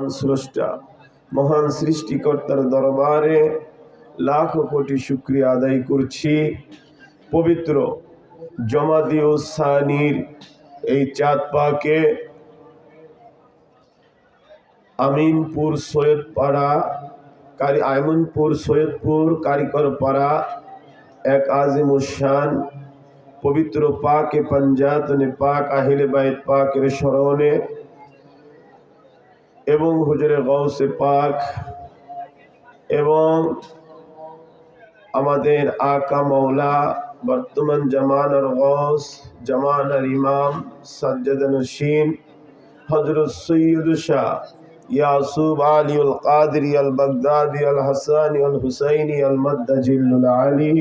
মহান স্রষ্টা মহান সৃষ্টিকর্তার দরবারে লাখ কোটি শুকরিয়া আদায় করছি। পবিত্র জমাদিউস সানির এই চাঁদ পাকে আমিনপুর সৈয়দপুর কারিকর পাড়া এক আজিমুশান পবিত্র পাকে পঞ্জাতনে পাক আহিলে বাইত পাকের স্মরণে এবং হুজুরে গৌসে পাক এবং আমাদের আকা মৌলা বর্তমান জামানার গৌস জামানার ইমাম সাজ্জাদ নশীন হযরত সৈয়দ শাহ ইয়াসুব আলী আল কাদরি আল বাগদাদি আল হাসানি আল হুসাইনি আল মাদ্দাজিল্লুল আলী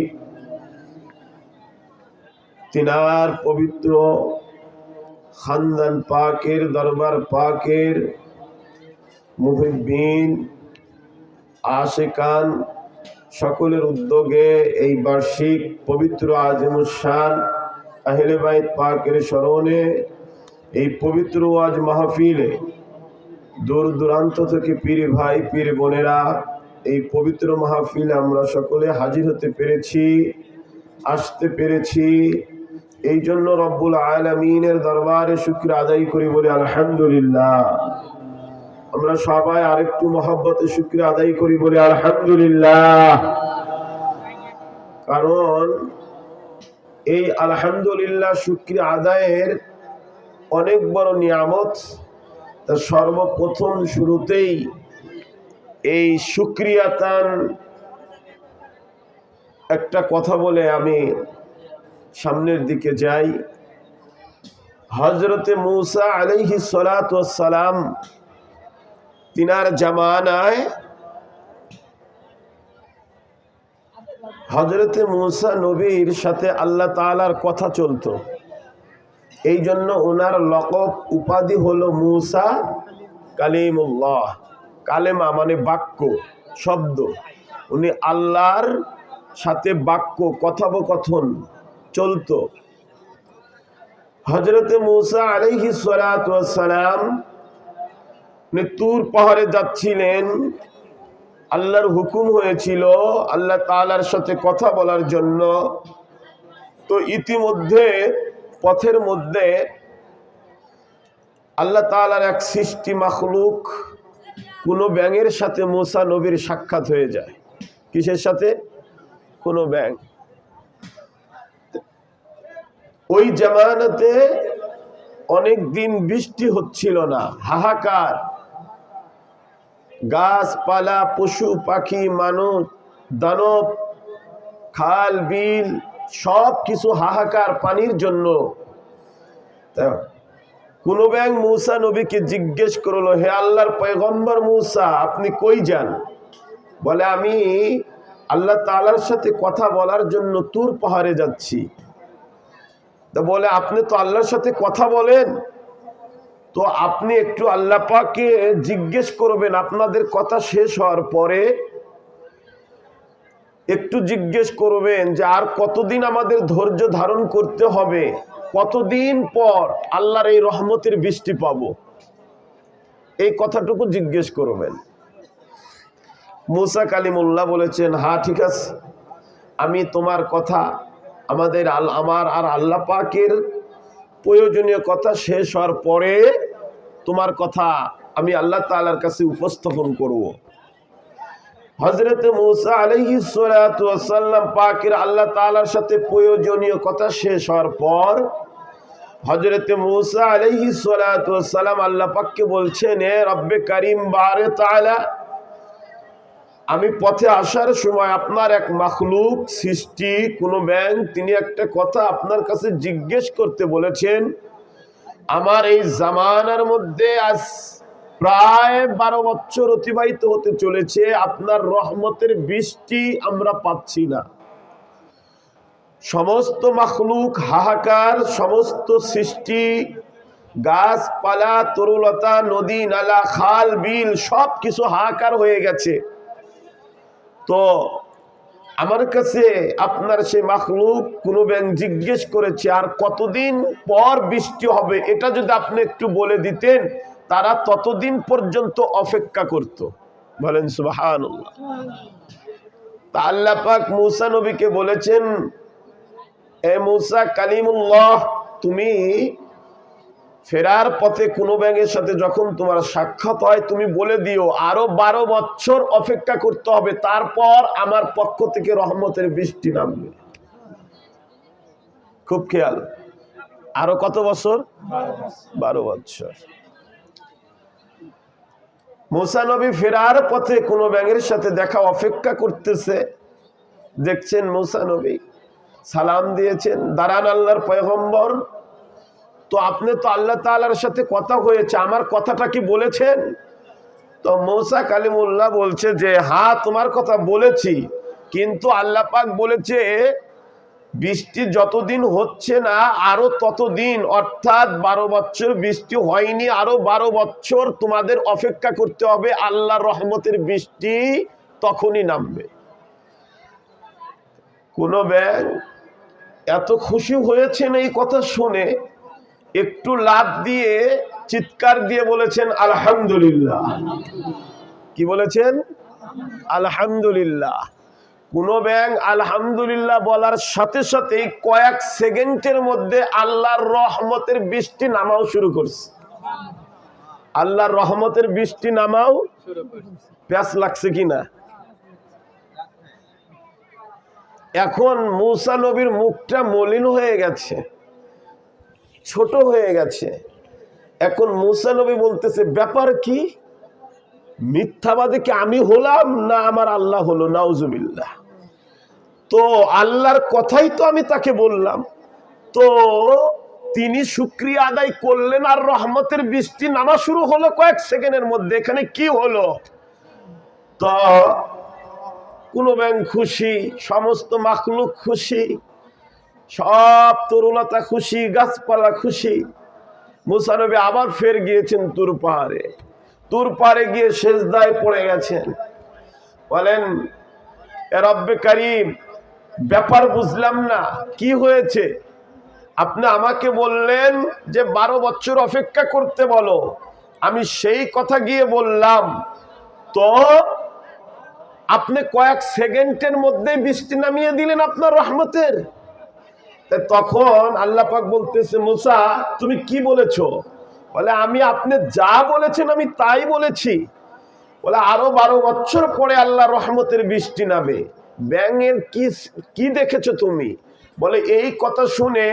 তিনার পবিত্র খানদান পাকের দরবার পাকের মুহিব্বিন আশিকান সকলের উদ্যোগে এই বার্ষিক পবিত্র আজিমুশান আহলে বাইত পাকের স্মরণে এই পবিত্র ওয়াজ মাহফিলে দূর দূরান্ত থেকে পীর ভাই পীর বোনেরা এই পবিত্র মাহফিলে আমরা সকলে হাজির হতে পেরেছি, আসতে পেরেছি। এই জন্য রব্বুল আলামিনের দরবারে শুকর আদায় করি বলে আলহামদুলিল্লাহ। আমরা সবাই আরেকটু মহব্বতে শুকর আদায় করি বলে আলহামদুলিল্লাহ। কারণ এই আলহামদুলিল্লাহ শুকর আদায়ের অনেক বড় নিয়ামত। তা সর্বপ্রথম শুরুতেই এই শুকরিয়াতান একটা কথা বলে আমি সামনের দিকে যাই। হযরতে মূসা আলাইহিস সালাতু ওয়াস সালাম তিনার জামানায় হযরতে মূসা নবীর সাথে আল্লাহ তাআলার কথা চলতো। এই জন্য ওনার লকব উপাধি হলো মূসা কালিমুল্লাহ। কালেমা মানে বাক্য, শব্দ। উনি আল্লাহর সাথে বাক্য কথোপকথন চলতো। হযরতে মূসা আলাইহিস সালাতু ওয়াস সালাম তুর পাহাড়ে যাচ্ছিলেন। আল্লাহর হুকুম হয়েছিল আল্লাহ তাআলার সাথে কথা বলার জন্য। তো ইতিমধ্যে পথের মধ্যে আল্লাহ তাআলার এক সৃষ্টি মাখলুক কোনো ব্যাঙের সাথে মূসা নবীর সাক্ষাৎ হয়ে যায়। কিসের সাথে? কোনো ব্যাঙ। ওই জামানাতে অনেক দিন বৃষ্টি হচ্ছিল না, হাহাকার। গাছপালা, পশু পাখি, মানুষ, দানব, খাল বিল সব কিছু হাহাকার পানির জন্য। কোন ব্যাঙ মূসা নবীকে জিজ্ঞেস করলো, হে আল্লাহর পয়গম্বর মূসা, আপনি কই যান? বলে, আমি আল্লাহ তাআলার সাথে কথা বলার জন্য তুর পাহাড়ে যাচ্ছি। তা বলে, আপনি তো আল্লাহর সাথে কথা বলেন, তো আপনি একটু আল্লাহ পাককে জিজ্ঞেস করবেন আপনাদের কথা শেষ হওয়ার পরে একটু জিজ্ঞেস করবেন যে আর কতদিন আমাদের ধৈর্য ধারণ করতে হবে, কতদিন পর আল্লাহর এই রহমতের বৃষ্টি পাবো, এই কথাটুকু জিজ্ঞেস করবেন। মূসা কালিমুল্লাহ বলেছেন, হ্যাঁ ঠিক আছে, আমি তোমার কথা আমার আর আল্লাহ পাকের প্রয়োজনীয় কথা শেষ হওয়ার পরে তোমার কথা আমি আল্লাহ তাআলার কাছে উপস্থাপন করব। হযরতে মূসা আলাইহিস সালাতু ওয়াস সালাম পাকের আল্লাহ তাআলার সাথে প্রয়োজনীয় কথা শেষ হওয়ার পর হযরতে মূসা আলাইহিস সালাতু ওয়াস সালাম আল্লাহ পাককে বলছেন, হে রব্বে কারীম বারে তাআলা, আমি পথে আসার সময় আপনার এক মাখলুক সৃষ্টি কোনো ব্যাঙ তিনি একটা কথা আপনার কাছে জিজ্ঞেস করতে বলেছেন। আমার এই জামানার মধ্যে আজ প্রায় 12 বছর অতিবাহিত হতে চলেছে, আপনার রহমতের বৃষ্টি আমরা পাচ্ছি না। সমস্ত মাখলুক হাহাকার, সমস্ত সৃষ্টি, গাছপালা, তরুলতা, নদী নালা, খাল বিল সব কিছু হাহাকার হয়ে গেছে। তো আমার কাছে আপনার সেই মাখলুক কোনো ব্যাঙ জিজ্ঞেস করেছে আর কতদিন পর বৃষ্টি হবে, এটা যদি আপনি একটু বলে দিতেন তারা ততদিন পর্যন্ত অপেক্ষা করত। বলেন সুবহানাল্লাহ। তা আল্লাহ পাক মূসা নবীকে বলেছেন, এ মূসা কালিমুল্লাহ, তুমি ফেরার পথে কোনো ব্যাঙের সাথে যখন তোমার সাক্ষাৎ হয় তুমি বলে দিও আরো 12 বছর অপেক্ষা করতে হবে, তারপর আমার পক্ষ থেকে রহমতের বৃষ্টি নামবে। খুব খেয়াল, আরো কত বছর? 12 বছর। মূসা নবী ফেরার পথে কোনো ব্যাঙের সাথে দেখা অপেক্ষা করতেছে। দেখছেন মূসা নবী সালাম দিয়েছেন, দাঁড়ান আল্লাহর পয়গম্বর, তো আপনি তো আল্লাহ তাআলার সাথে কথা হয়েছে, আমার কথাটা কি বলেছেন? তো মূসা কালিমুল্লাহ বলছে যে হ্যাঁ তোমার কথা বলেছি, কিন্তু আল্লাহ পাক বলেছে বৃষ্টি যতদিন হচ্ছে না আরো ততদিন, অর্থাৎ 12 বছর বৃষ্টি হয়নি, আরো 12 বছর তোমাদের অপেক্ষা করতে হবে, আল্লাহর রহমতের বৃষ্টি তখনই নামবে। কোন ব্যাঙ এত খুশি হয়েছেন এই কথা শুনে, একটু লাফ দিয়ে চিৎকার দিয়ে বলেছেন আলহামদুলিল্লাহ। কি বলেছেন? আলহামদুলিল্লাহ। কোন ব্যাঙ আলহামদুলিল্লাহ বলার সাথে সাথে কয়েক সেকেন্ডের মধ্যে আল্লাহর রহমতের বৃষ্টি নামাও শুরু করছে। আল্লাহর রহমতের বৃষ্টি নামাও প্যাস লাগছে কিনা? এখন মূসা নবীর মুখটা মলিন হয়ে গেছে, ছোট হয়ে গেছে। এখন মূসা নবী বলতেছে ব্যাপার কি, মিথ্যাবাদী কি আমি হলাম না আমার আল্লাহ হলো? নাউজুবিল্লাহ। তো আল্লাহর কথাই তো আমি তাকে বললাম, তো তিনি শুকরিয়া আদায় করলেন আর রহমতের বৃষ্টি নামা শুরু হলো কয়েক সেকেন্ডের মধ্যে, এখানে কি হলো? তো কোন ব্যাঙ খুশি, সমস্ত মাখলুক খুশি, সব তরুলতা খুশি, গাছপালা খুশি। মূসা নবী আবার ফের গিয়েছেন তুর পাহাড়ে। তুর পাহাড়ে গিয়ে সেজদায় পড়ে গেছেন, বলেন এ রব্বে কারীম, ব্যাপার বুঝলাম না, কি হয়েছে? আপনি আমাকে বললেন যে 12 বছর অপেক্ষা করতে বলো, আমি সেই কথা গিয়ে বললাম, তো আপনি কয়েক সেকেন্ডের মধ্যে বৃষ্টি নামিয়ে দিলেন আপনার রহমতের। তখন আল্লাহ পাক বলতেছে মূসা তুমি কি বলেছো? বলে আমি আপনি যা বলেছেন আমি তাই বলেছি। বলে আরো 12 বছর পরে আল্লাহ রহমতের বৃষ্টি নামে। ব্যাঙের কি দেখেছো তুমি? বলে এই কথা শুনে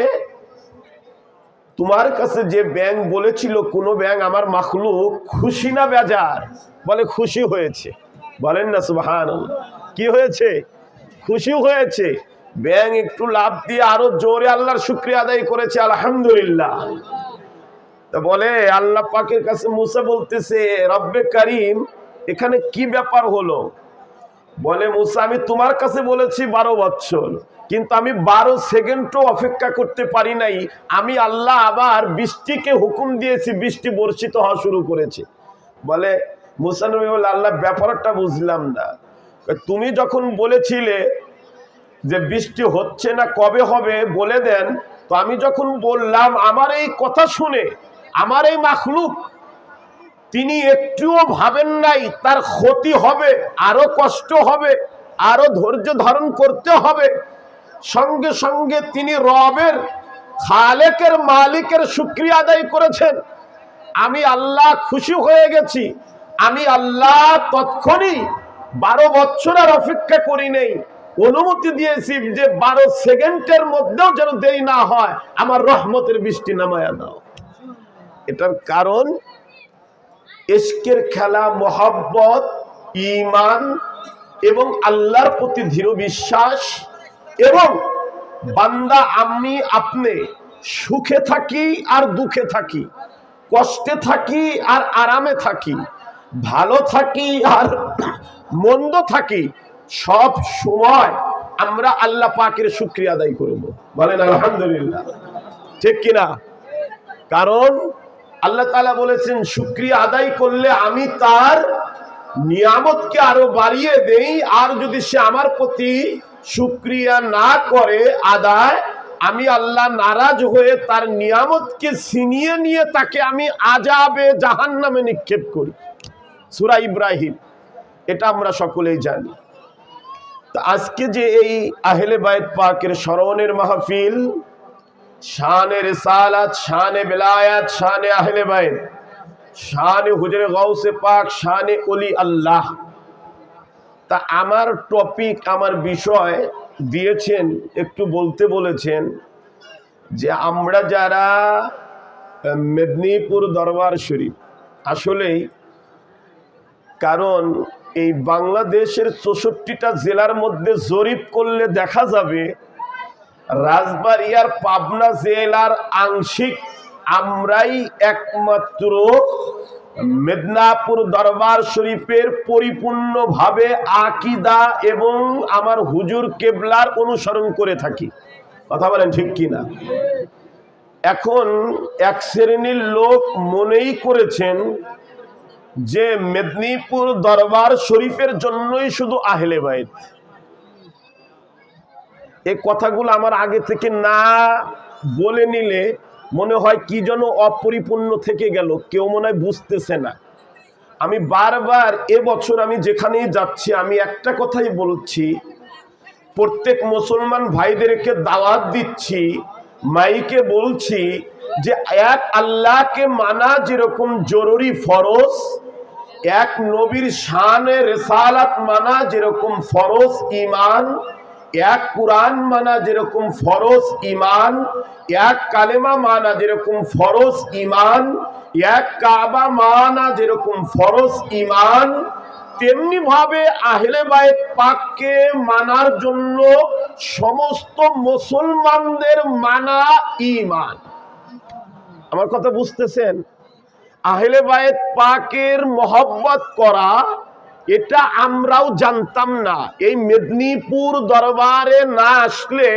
তোমার কাছে যে ব্যাঙ বলেছিল কোন ব্যাঙ আমার মাখলুক, খুশি না বেজার? বলে খুশি হয়েছে। বলেন না সুবহানাল্লাহ। কি হয়েছে? খুশি হয়েছে। ব্যাঙ একটু লাফ দিয়ে আরো জোরে আল্লাহর শুকরিয়া আদায় করেছে, আলহামদুলিল্লাহ। তা বলে আল্লাহ পাকের কাছে মূসা বলতেছে রব্বে কারীম, এখানে কি ব্যাপার হলো? বলে মূসা আমি তোমার কাছে বলেছি 12 বছর, কিন্তু আমি 12 সেকেন্ডও অপেক্ষা করতে পারি নাই, আমি আল্লাহ আবার বৃষ্টিকে হুকুম দিয়েছি, বৃষ্টি বর্ষিত হওয়া শুরু করেছে। বলে মূসা নবী বলে আল্লাহ ব্যাপারটা বুঝলাম না, তুমি যখন বলেছিলে যে বৃষ্টি হচ্ছে না কবে হবে বলে দেন, তো আমি যখন বললাম আমার এই কথা শুনে আমার এই মাখলুক তিনি একটুও ভাবেন নাই তার ক্ষতি হবে, আরো কষ্ট হবে, আরো ধৈর্য ধারণ করতে হবে, সঙ্গে সঙ্গে তিনি রবের খালেকের মালিকের শুকরিয়া আদায় করেছেন। আমি আল্লাহ খুশি হয়ে গেছি, আমি আল্লাহ তৎক্ষণই 12 বছর আর অপেক্ষা করি নেই, অনুমতি দিয়েছি যে 12 সেকেন্ডের মধ্যেও যেন দেরি না হয়, আমার রহমতের বৃষ্টি নামায়া দাও। এটার কারণ ইশকের খেলা, মোহাব্বত, ঈমান এবং আল্লাহর প্রতি দৃঢ় বিশ্বাস, এবং বান্দা আমি আপনি সুখে থাকি আর দুঃখে থাকি, কষ্টে থাকি আর আরামে থাকি, ভালো থাকি আর মন্দ থাকি, সব সময় আমরা আল্লাহ পাকের শুকরিয়া আদায় করব। বলেন আলহামদুলিল্লাহ, ঠিক কিনা? কারণ আল্লাহ তাআলা বলেছেন শুকরিয়া আদায় করলে আমি তার নিয়ামতকে আরো বাড়িয়ে দেই, আর যদি সে আমার প্রতি শুকরিয়া না করে আদায়, আমি আল্লাহ নারাজ হয়ে তার নিয়ামতকে ছিনিয়ে নিয়ে তাকে আমি আযাবে জাহান্নামে নিক্ষেপ করি। সূরা ইব্রাহিম, এটা আমরা সকলেই জানি। তো আজকে যে এই আহলে বাইত পাকের স্মরণের মাহফিল, শানে রিসালাত, শানে বেলায়াত, শানে আহলে বাইত, শানে হুজুরে গাউসে পাক, শানে ওলি আল্লাহ। তা আমার টপিক, আমার বিষয় দিয়েছেন, একটু বলতে বলেছেন যে আমরা যারা মেদিনীপুর দরবার শরীফ, আসলেই কারণ এই বাংলাদেশের 64টা জেলার মধ্যে জরিপ করলে দেখা যাবে রাজবাড়ী আর পাবনা জেলার আংশিক আমরাই একমাত্র মেদিনীপুর দরবার শরীফের পরিপূর্ণভাবে আকীদা এবং আমার হুজুর কেবলার অনুসরণ করে থাকি। কথা বলেন ঠিক কিনা? এখন এক শ্রেণীর লোক মনেই করেছেন যে মেদিনীপুর দরবার শরীফের জন্যই শুধু আহলে বাইত। এই কথাগুলো আমার আগে থেকে না বলে নিলে মনে হয় কি যেন অপরিপূর্ণ থেকে গেল, কেউ মনে হয় বুঝতেছে না। আমি বারবার এবছর আমি যেখানেই যাচ্ছি আমি একটা কথাই বলছি, প্রত্যেক মুসলমান ভাইদেরকে দাওয়াত দিচ্ছি, মাইকে বলছি যে এক আল্লাহকে মানা যেরকম জরুরি ফরজ, এক নবীর শানে রিসালাত মানা যেরকম ফরজ ঈমান, এক কুরআন মানা যেরকম ফরজ ঈমান, এক কালেমা মানা যেরকম ফরজ ঈমান, এক কাবা মানা যেরকম ফরজ ঈমান, তেমনি ভাবে আহলে বাইত পাককে মানার জন্য সমস্ত মুসলমানদের মানা ঈমান। আমার কথা বুঝতেছেন? আহলে বাইত পাকের মহব্বত করা, এটা আমরাও জানতাম না। এই মেদিনীপুর দরবারে না আসলে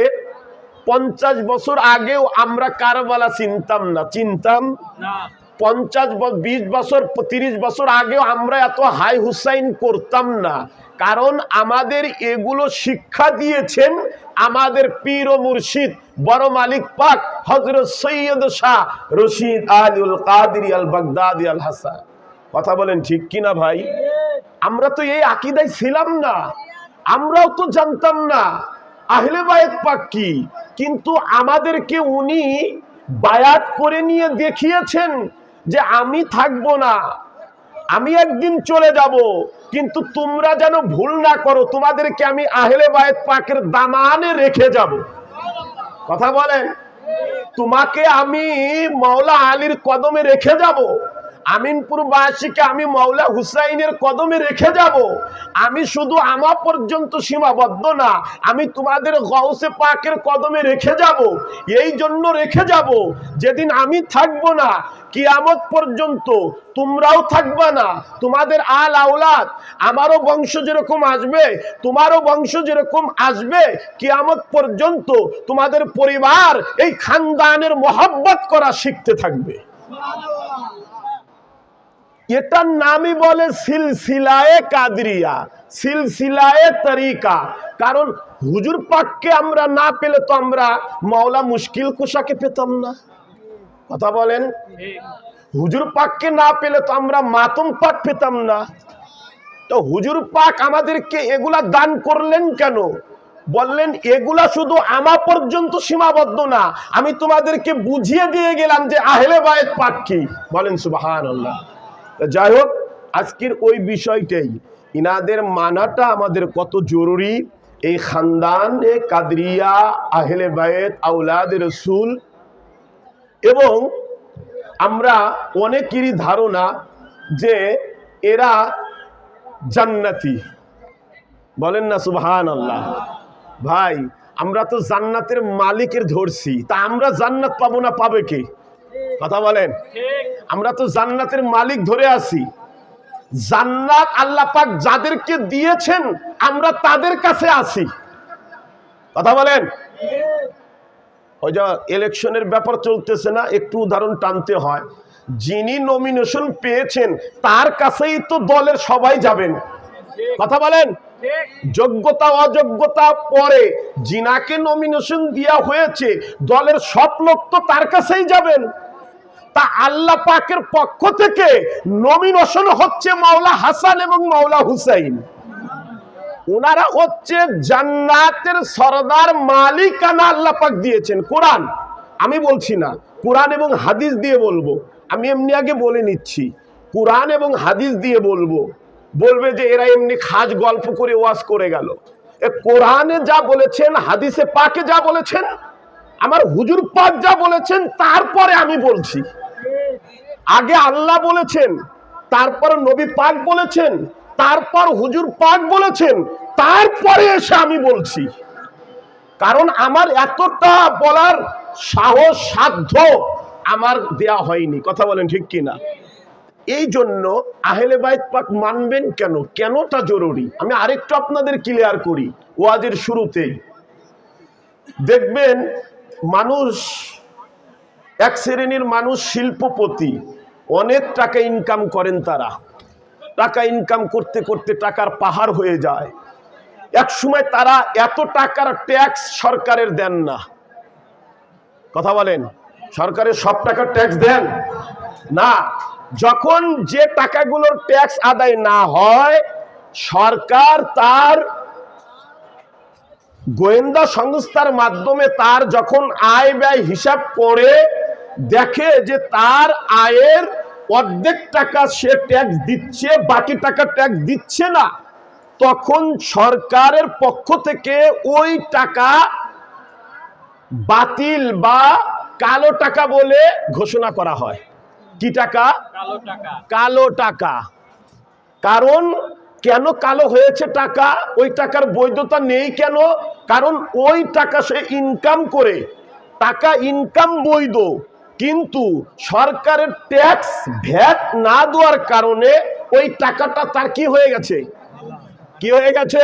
50 বছর আগেও আমরা কারবালা চিনতাম না, চিনতাম না। 50 20 বছর 30 বছর আগেও আমরা এত হাই হুসাইন করতাম না, কারণ আমাদের এগুলো শিক্ষা দিয়েছেন আমাদের পীর ও মুর্শিদ বড় মালিক পাক হযরত সৈয়দ শাহ রশিদ আলীউল কাদেরী আল বাগদাদী আল হাসান। কথা বলেন ঠিক কিনা ভাই? আমরা তো এই আকীদায় ছিলাম না, আমরাও তো জানতাম না আহলে বাইত পাক কি, কিন্তু আমাদেরকে উনি বায়াত করে নিয়ে দেখিয়েছেন যে আমি থাকবো না, আমি একদিন চলে যাব, কিন্তু তোমরা যেন ভুল না করো, তোমাদেরকে আমি আহলে বাইত পাকের দামানে রেখে যাব। কথা বলেন? তোমাকে আমি মাওলা আলীর কদমে রেখে যাব, আমিনপুরবাসীকে আমি মাওলা হুসাইনের কদমে রেখে যাব। আমি শুধু আমার পর্যন্ত সীমাবদ্ধ না, আমি তোমাদের গাউসে পাকের কদমে রেখে যাব। এই জন্য রেখে যাব, যেদিন আমি থাকবো না কিয়ামত পর্যন্ত তোমরাও থাকবা না, তোমাদের আল আওলাদ, আমারও বংশ যেরকম আসবে তোমারও বংশ যেরকম আসবে, কিয়ামত পর্যন্ত তোমাদের পরিবার এই খানদানের মহব্বত করা শিখতে থাকবে। এটার নামই বলে সিলসিলায়ে কাদরিয়া, সিলসিলায়ে তরিকা। কারণ হুজুর পাককে আমরা না পেলে তো আমরা মাওলা মুশকিল কুশাকে পেতাম না। কথা বলেন? হুজুর পাককে না পেলে তো আমরা মাতম পাক পেতাম না। তো হুজুর পাক আমাদেরকে এগুলা দান করলেন কেন? বললেন এগুলা শুধু আমা পর্যন্ত সীমাবদ্ধ না, আমি তোমাদেরকে বুঝিয়ে দিয়ে গেলাম যে আহলে বাইত পাক কি। বলেন সুবহানাল্লাহ। যাই হোক, আজকের ওই বিষয়টাই, ইনাদের মানাটা আমাদের কত জরুরি। এই খানদানে কাদরিয়া, আহলে বাইত, আওলাদে রাসূল, এবং আমরা অনেকেরই ধারণা যে এরা জান্নাতি। বলেন না সুবহানাল্লাহ। ভাই, আমরা তো জান্নাতের মালিকের ধরছি, তা আমরা জান্নাত পাবো না, পাবে কে? কথা বলেন? আমরা তো জান্নাতের মালিক ধরে আছি। জান্নাত আল্লাহ পাক যাদেরকে দিয়েছেন আমরা তাদের কাছে আছি। কথা বলেন? ওই যে ইলেকশনের ব্যাপার চলতেছে না, একটু উদাহরণ টানতে হয়। যিনি নমিনেশন পেয়েছেন তার কাছেই তো দলের সবাই যাবেন। কথা বলেন? যোগ্যতা অযোগ্যতা পরে, জিনাকে নমিনেশন দেওয়া হয়েছে, দলের সব লোক তো তার কাছেই যাবেন। তা আল্লাহ পাকের পক্ষ থেকে নমিনেশন হচ্ছে মাওলা হাসান এবং মাওলা হুসাইন। ওনারা হচ্ছে জান্নাতের সরদার, মালিকানা আল্লাহ পাক দিয়েছেন। কোরআন আমি বলছি না, কোরআন এবং হাদিস দিয়ে বলবো। আমি এমনি আগে বলে নিচ্ছি, কোরআন এবং হাদিস দিয়ে বলবো। বলবে যে এরা এমনি খাজ গল্প করে ওয়াজ করে গেল। কোরআনে যা বলেছেন, হাদিসে পাকে যা বলেছেন, আমার হুজুর পাক যা বলেছেন, তারপরে আমি বলছি। আগে আল্লাহ বলেছেন, তারপর নবী পাক বলেছেন, তারপর হুজুর পাক বলেছেন, তারপরে এসে আমি বলছি। কারণ আমার এতটা বলার সাহস সাধ্য আমার দেয়া হয়নি। কথা বলেন ঠিক কিনা? এই জন্য আহলে বাইত পাক মানবেন কেন, কেনটা জরুরি আমি আরেকটু আপনাদের ক্লিয়ার করি। ওয়াজের শুরুতেই দেখবেন মানুষ, এক শ্রেণীর মানুষ শিল্পপতি, অনেক টাকা ইনকাম করেন। তারা টাকা ইনকাম করতে করতে টাকার পাহাড় হয়ে যায়। এক সময় তারা এত টাকার ট্যাক্স সরকারের দেন না। কথা বলেন, সরকারের সব টাকার ট্যাক্স দেন না। যখন যে টাকাগুলোর ট্যাক্স আদায় না হয়, সরকার তার গোয়েন্দা সংস্থার মাধ্যমে তার যখন আয় ব্যয় হিসাব করে দেখে যে তার আয়ের অর্ধেক টাকা সে ট্যাক্স দিচ্ছে, বাকি টাকা ট্যাক্স দিচ্ছে না, তখন সরকারের পক্ষ থেকে ওই টাকা বাতিল বা কালো টাকা বলে ঘোষণা করা হয়। কি টাকা? কালো টাকা। কারণ কেন কালো হয়েছে টাকা? ওই টাকার বৈধতা নেই কেন? কারণ ওই টাকা সে ইনকাম করে, টাকা ইনকাম বৈধ, কিন্তু সরকারের ট্যাক্স ভ্যাট না দেওয়ার কারণে ওই টাকাটা তার কি হয়ে গেছে? কি হয়ে গেছে?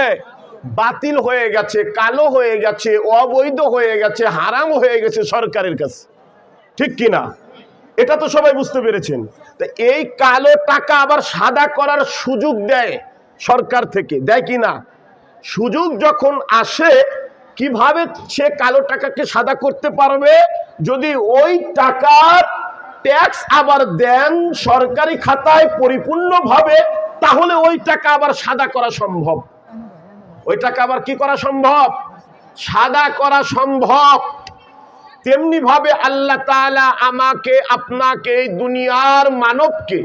বাতিল হয়ে গেছে, কালো হয়ে গেছে, অবৈধ হয়ে গেছে, হারাম হয়ে গেছে সরকারের কাছে। ঠিক কিনা? এটা তো সবাই বুঝতে পেরেছেন। তো এই কালো টাকা আবার সাদা করার সুযোগ দেয় সরকার থেকে, দেয় কিনা? সুযোগ যখন আসে, কিভাবে সে কালো টাকাকে সাদা করতে পারবে? যদি ওই টাকার ট্যাক্স আবার দেন সরকারি খাতায় পরিপূর্ণভাবে, তাহলে ওই টাকা আবার সাদা করা সম্ভব। ওই টাকা আবার কি করা সম্ভব? সাদা করা সম্ভব। তেমনি ভাবে আল্লাহ তাআলা আমাকে, আপনাকে, এই দুনিয়ার মানবকে,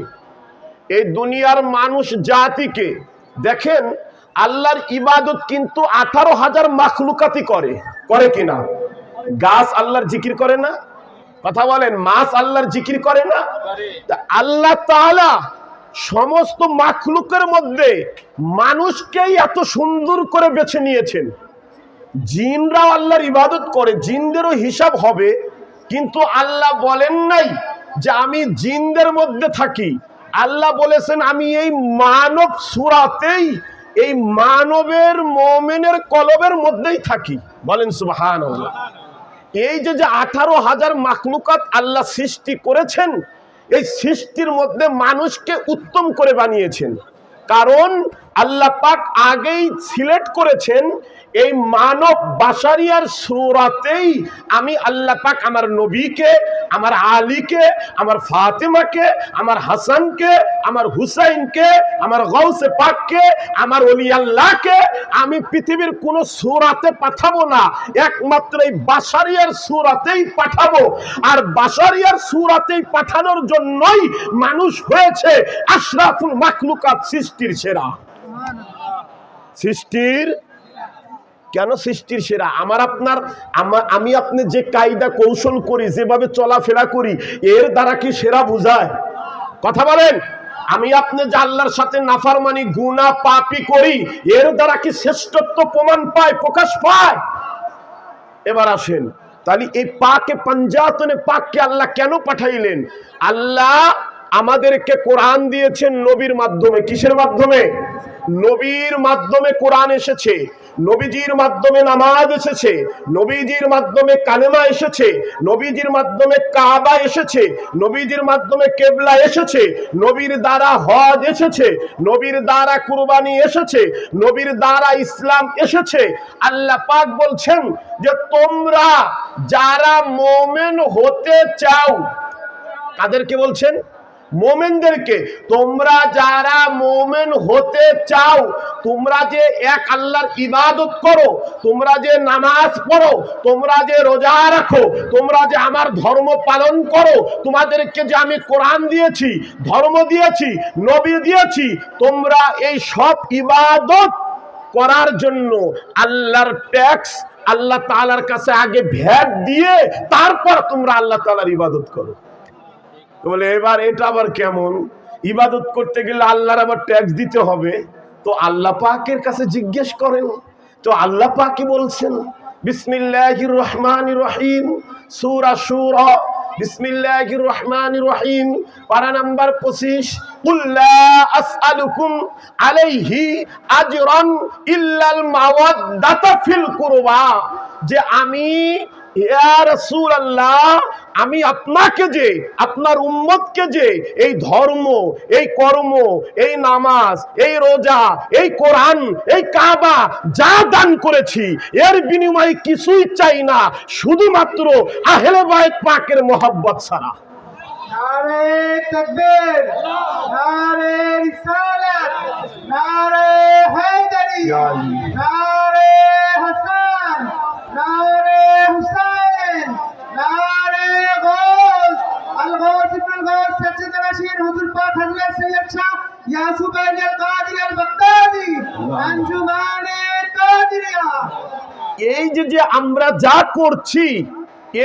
এই দুনিয়ার মানুষ জাতিকে, দেখেন আল্লাহর ইবাদত কিন্তু 18,000 মাখলুকাতি করে। করে কিনা? গাছ আল্লাহর জিকির করে না? কথা বলেন, মাছ আল্লাহর জিকির করে না? আল্লাহ তাআলা সমস্ত মাখলুকের মধ্যে মানুষকেই এত সুন্দর করে বেছে নিয়েছেন। জিনরাও আল্লাহর ইবাদত করে, জিনদেরও হিসাব হবে, কিন্তু আল্লাহ বলেন নাই যে আমি জিনদের মধ্যে থাকি। আল্লাহ বলেছেন আমি এই মানব সূরাতেই, এই মানবের মুমিনের কলবের মধ্যেই থাকি। বলেন সুবহানাল্লাহ। এই যে 18,000 মাখলুকাত আল্লাহ সৃষ্টি করেছেন, এই সৃষ্টির মধ্যে মানুষকে উত্তম করে বানিয়েছেন। কারণ আল্লাহ পাক আগেই সিলেক্ট করেছেন এই মানব বাশারিয়ার সূরাতেই আমি আল্লাহ পাক আমার নবীকে, আমার আলীকে, আমার ফাতেমাকে, আমার হাসানকে, আমার হুসাইনকে, আমার গাউসে পাককে, আমার ওলি আল্লাহকে আমি পৃথিবীর কোন সূরাতে পাঠাবো না, একমাত্র এই বাশারিয়ার সূরাতেই পাঠাবো। আর বাশারিয়ার সূরাতেই পাঠানোর জন্যই মানুষ হয়েছে আশরাফুল মাখলুকাত, সৃষ্টির সেরা। সৃষ্টির কেন সৃষ্টির সেরা? আমি আপনি যে কায়দা কৌশল করি, যেভাবে চলাফেরা করি, এর দ্বারা কি সেরা বুঝায়? কথা বলেন। আমি আপনি যে আল্লাহর সাথে নাফরমানি, গুনাহ, পাপী করি, এর দ্বারা কি শ্রেষ্ঠত্ব প্রমাণ পায়, প্রকাশ পায়? এবার আসেন, তাহলে এই পাকে পাঞ্জাতনে পাককে আল্লাহ কেন পাঠাইলেন? আল্লাহ আমাদেরকে কোরআন দিয়েছেন নবীর মাধ্যমে। কিসের মাধ্যমে? নবীর মাধ্যমে কোরআন এসেছে, নবীজির মাধ্যমে নামাজ এসেছে, নবীজির মাধ্যমে কালেমা এসেছে, নবীজির মাধ্যমে কাবা এসেছে, নবীজির মাধ্যমে কেবলা এসেছে, নবীর দ্বারা হজ এসেছে, নবীর দ্বারা কুরবানি এসেছে, নবীর দ্বারা ইসলাম এসেছে। আল্লাহ পাক বলছেন যে তোমরা যারা মুমিন হতে চাও, কাদেরকে বলছেন? মুমিনদেরকে। তোমরা যারা মুমিন হতে চাও, তোমরা যে এক আল্লাহর ইবাদত করো, তোমরা যে নামাজ পড়ো, তোমরা যে রোজা রাখো, তোমরা যে আমার ধর্ম পালন করো, তোমাদেরকে যে আমি কোরআন দিয়েছি, ধর্ম দিয়েছি, নবী দিয়েছি, তোমরা এই সব ইবাদত করার জন্য আল্লাহর ট্যাক্স আল্লাহ তাআলার কাছে আগে ভ্যাট দিয়ে তারপর তোমরা আল্লাহ তাআলার ইবাদত করো। বলে এবার এটা আবার কেমন? ইবাদত করতে গেলে আল্লাহর আবার ট্যাক্স দিতে হবে? তো আল্লাহ পাকের কাছে জিজ্ঞেস করেন। তো আল্লাহ পাক বলছেন বিসমিল্লাহির রহমানির রহিম, সূরা শূরা, বিসমিল্লাহির রহমানির রহিম, পারা নাম্বার 25, কুল লা আসআলুকুম আলাইহি আজরান ইল্লাল মাওয়াদ্দাতা ফিল কুরবা, যে আমি ইয়া রাসূলুল্লাহ, আমি আপনাকে যে, আপনার উম্মতকে যে এই ধর্ম, এই কর্ম, এই নামাজ, এই রোজা, এই কোরআন, এই কাবা যা দান করেছি, এর বিনিময়ে কিছুই চাই না, শুধুমাত্র আহলে বাইত পাকের মহব্বত ছাড়া। নারে তাকবীর, নারে রিসালাত, নারে হায়দারি, নারে হাসান, নারে হুসাইন, নারে গৌস, আল-গৌস ইবনুল গৌস সচ্চে নাশির হুজুর পাক হযরত সৈয়দ শাহ ইয়াসুফ আল কাদির আল বাগদাদি, আঞ্জুমানে কাদিরিয়া। এই যে আমরা যা করছি,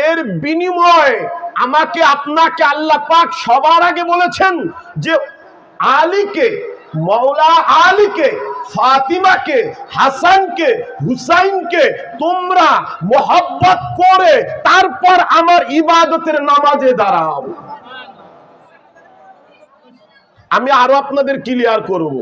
এর বিনিময় আমাকে আপনাকে আল্লাহ পাক সবার আগে বলেছেন যে আলীকে, মৌলা আলীকে, ফাতিমাকে, হাসানকে, হুসাইনকে তোমরা মোহাব্বত করে তারপর আমার ইবাদতের নামাজে দাঁড়াও। আমি আরো আপনাদের ক্লিয়ার করব,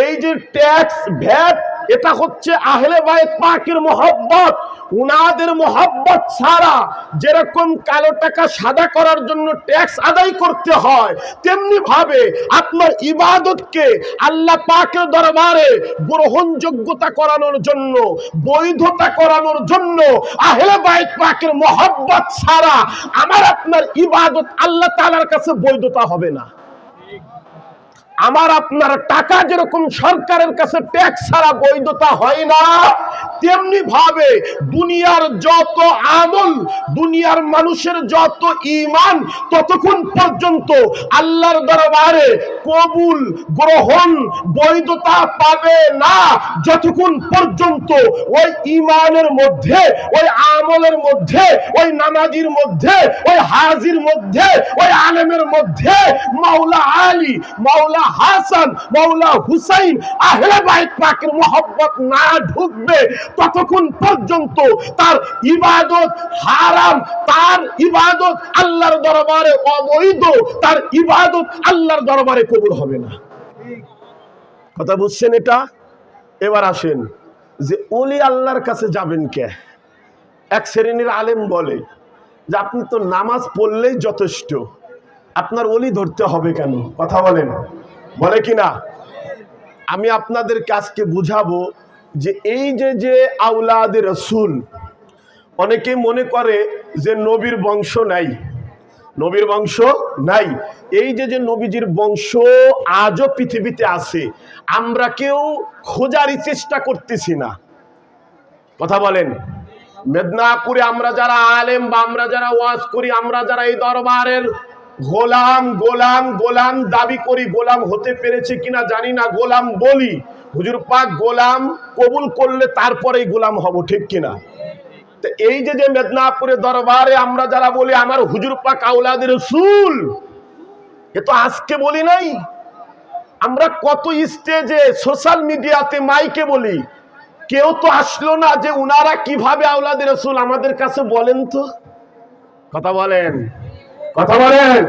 এই যে ট্যাক্স ভ্যাট, এটা হচ্ছে আহলে বাইত পাকের মোহাব্বত। উনাদের মোহাব্বত ছাড়া যেরকম কালো টাকা সাদা করার জন্য ট্যাক্স আদায় করতে হয়, তেমনি ভাবে আপনার ইবাদতকে আল্লাহ পাকের দরবারে গ্রহণযোগ্যতা করানোর জন্য, বৈধতা করানোর জন্য আহলে বাইত পাকের মোহাব্বত ছাড়া আমার আপনার ইবাদত আল্লাহ তাআলার কাছে বৈধতা হবে না। আমার আপনার টাকা যেরকম সরকারের কাছে ট্যাক্স ছাড়া বৈধতা হয় না, তেমনি ভাবে দুনিয়ার যত আমল, দুনিয়ার মানুষের যত ঈমান ততক্ষণ পর্যন্ত আল্লাহর দরবারে কবুল, গ্রহণ, বৈধতা পাবে না যতক্ষণ পর্যন্ত ওই ঈমানের মধ্যে, ওই আমলের মধ্যে, ওই নামাজির মধ্যে, ওই হাজির মধ্যে, ওই আলেমের মধ্যে মাওলা আলী, মাওলা হাসান, মাওলা হুসাইন, আহলে বাইত পাকের মোহাব্বত না ঢুকবে ততক্ষণ পর্যন্ত তার ইবাদত হারাম, তার ইবাদত আল্লাহর দরবারে অবৈধ, তার ইবাদত আল্লাহর দরবারে কবুল হবে না। কথা বুঝছেন এটা? এবার আসেন যে ওলি আল্লাহর কাছে যাবেন কে? এক শ্রেণীর আলেম বলে যে আপনি তো নামাজ পড়লেই যথেষ্ট, আপনার ওলি ধরতে হবে কেন? কথা বলেন, বলে কিনা? আমি আপনাদের কাছকে বুঝাবো যে এই যে আওলাদে রসুল, অনেকে মনে করে যে নবীর বংশ নাই, নবীর বংশ নাই। এই যে নবীজির বংশ আজও পৃথিবীতে আছে, আমরা কেউ খোঁজারই চেষ্টা করতেছি না। কথা বলেন, মেদিনীপুরে আমরা যারা আলেম বা আমরা যারা ওয়াজ করি, আমরা যারা এই দরবারের গোলাম গোলাম গোলাম দাবি করি, গোলাম হতে পেরেছে কিনা জানি না, গোলাম বলি, হুজুর পাক গোলাম কবুল করলে তারপরেই গোলাম হব, ঠিক কিনা? তো এই যে মেদিনীপুরের দরবারে আমরা যারা বলি আমার হুজুর পাক আওলাদে রাসূল, এ তো আজকে বলি নাই, আমরা কত স্টেজে, সোশ্যাল মিডিয়াতে, মাইকে বলি, কেউ তো আসলো না যে উনারা কিভাবে আওলাদে রাসূল আমাদের কাছে বলেন তো। কথা বলেন, কথা বলেন।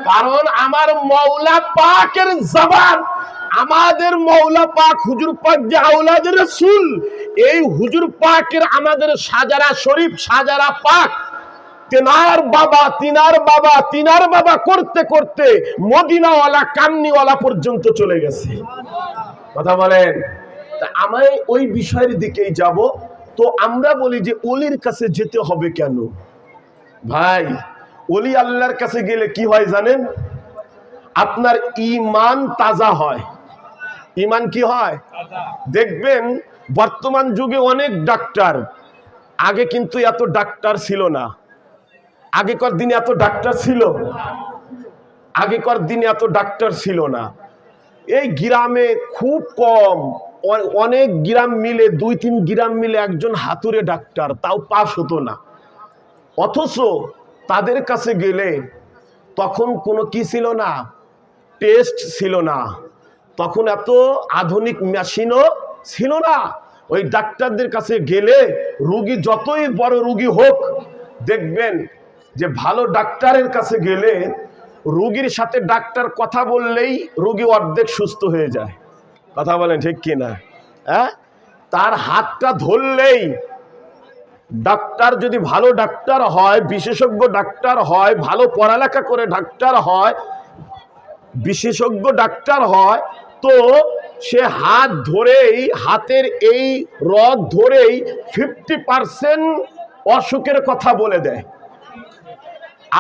কারণ আমার মওলা পাকের জবান আমাদের মৌলা পাক হুজুর পাক যে আওলাদ রাসূল, এই হুজুর পাকের আমাদের সাজারা শরীফ, সাজারা পাক, তিনার বাবা করতে করতে মদিনাওয়ালা কান্নিওয়ালা পর্যন্ত চলে গেছে। কথা বলেন। তা আমি ওই বিষয়ের দিকেই যাব। তো আমরা বলি যে ওলির কাছে যেতে হবে কেন? ভাই, ওলি আল্লাহর কাছে গেলে কি হয় জানেন? আপনার ঈমান তাজা হয়। ঈমান কি হয়? দেখবেন বর্তমান যুগে অনেক ডাক্তার, আগে কিন্তু এত ডাক্তার ছিল না। আগেকার দিনে এত ডাক্তার ছিল? আগেকার দিনে এত ডাক্তার ছিল না। এই গ্রামে খুব কম, অনেক গ্রাম মিলে 2-3 গ্রাম মিলে একজন হাতুড়ে ডাক্তার, তাও পাস হতো না। অথচ তাদের কাছে গেলে তখন কোনো কি ছিল না, টেস্ট ছিল না, তখন এত আধুনিক মেশিনও ছিল না। ওই ডাক্তারদের কাছে গেলে রুগী যতই বড় রুগী হোক, দেখবেন যে ভালো ডাক্তারের কাছে গেলে রুগীর সাথে ডাক্তার কথা বললেই রুগী অর্ধেক সুস্থ হয়ে যায়। কথা বলেন ঠিক কিনা? হ্যাঁ, তার হাতটা ধরলেই ডাক্তার যদি ভালো ডাক্তার হয়, বিশেষজ্ঞ ডাক্তার হয়, ভালো পড়ালেখা করে ডাক্তার হয়, বিশেষজ্ঞ ডাক্তার হয়, তো সে হাত ধরেই, হাতের এই রগ ধরেই 50% অসুখের কথা বলে দেয়।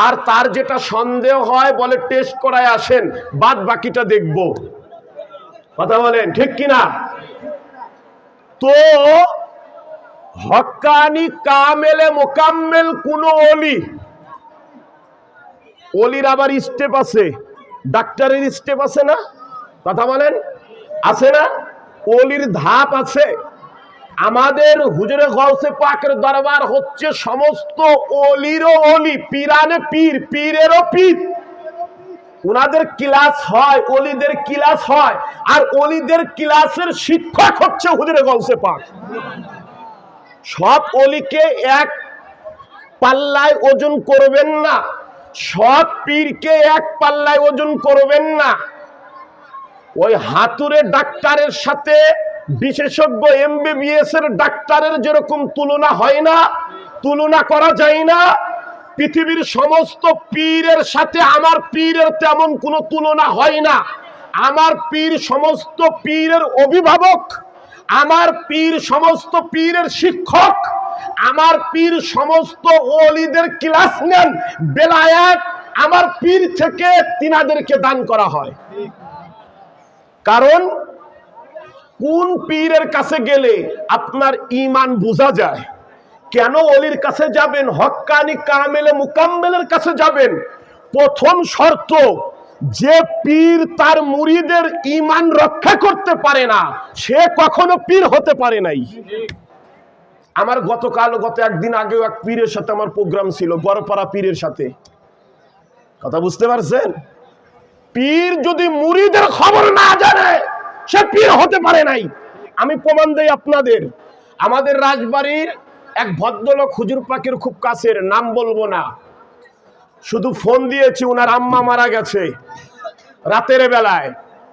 আর তার যেটা সন্দেহ হয় বলে টেস্ট করায় আসেন, বাদ বাকিটা দেখব। কথা বলেন ঠিক কিনা? তো হক্কানি কামেলে মোকাম্মেল কোন ওলি, ওলির আবার স্টেপ আছে, ডাক্তারের স্টেপ আছে না? কথা বলেন, আছে না? ওলির ধাপ আছে। আমাদের হুজুরে গৌসে পাকের দরবার হচ্ছে সমস্ত ওলিরও ওলি, পীরানে পীর, পীরেরও পীর। উনাদের ক্লাস হয়, ওলিদের ক্লাস হয়, আর ওলিদের ক্লাসের শিক্ষক হচ্ছে হুজুরে গৌসে পাক। সব ওলিকে এক পাল্লায় ওজন করবেন না, সব পীরকে এক পাল্লায় ওজন করবেন না। ওই হাতুড়ে ডাক্তারের সাথে বিশেষজ্ঞ MBBS এর ডাক্তারের যেরকম তুলনা হয় না, তুলনা করা যায় না, পৃথিবীর সমস্ত পীরের সাথে আমার পীরের তেমন কোনো তুলনা হয় না। আমার পীর সমস্ত পীরের অভিভাবক, আমার পীর সমস্ত পীরের শিক্ষক, আমার পীর সমস্ত ওলিদের ক্লাস নেন, বেলায়েত আমার পীর থেকে তিনাদেরকে দান করা হয়। কারণ কোন পীরের কাছে গেলে আপনার ঈমান বোঝা যায়। কেন ওলির কাছে যাবেন? হক্কানি কামেলে মুকাম্মেলের কাছে যাবেন। প্রথম শর্ত, যে পীর তার মুরিদের ঈমান রক্ষা করতে পারে না, সে কখনো পীর হতে পারে নাই। আমার গত একদিন আগেও এক পীরের সাথে আমার প্রোগ্রাম ছিল, বড়পাড়া পীরের সাথে। কথা বুঝতে পারছেন? পীর যদি মুরিদের খবর না জানে, সে পীর হতে পারে নাই। আমি প্রমাণ দেই আপনাদের। আমাদের রাজবাড়ির এক ভদ্রলোক হুজুর পাকের খুব কাছের, নাম বলবো না, শুধু ফোন দিয়েছি, ওনার আম্মা মারা গেছে রাতের বেলায়।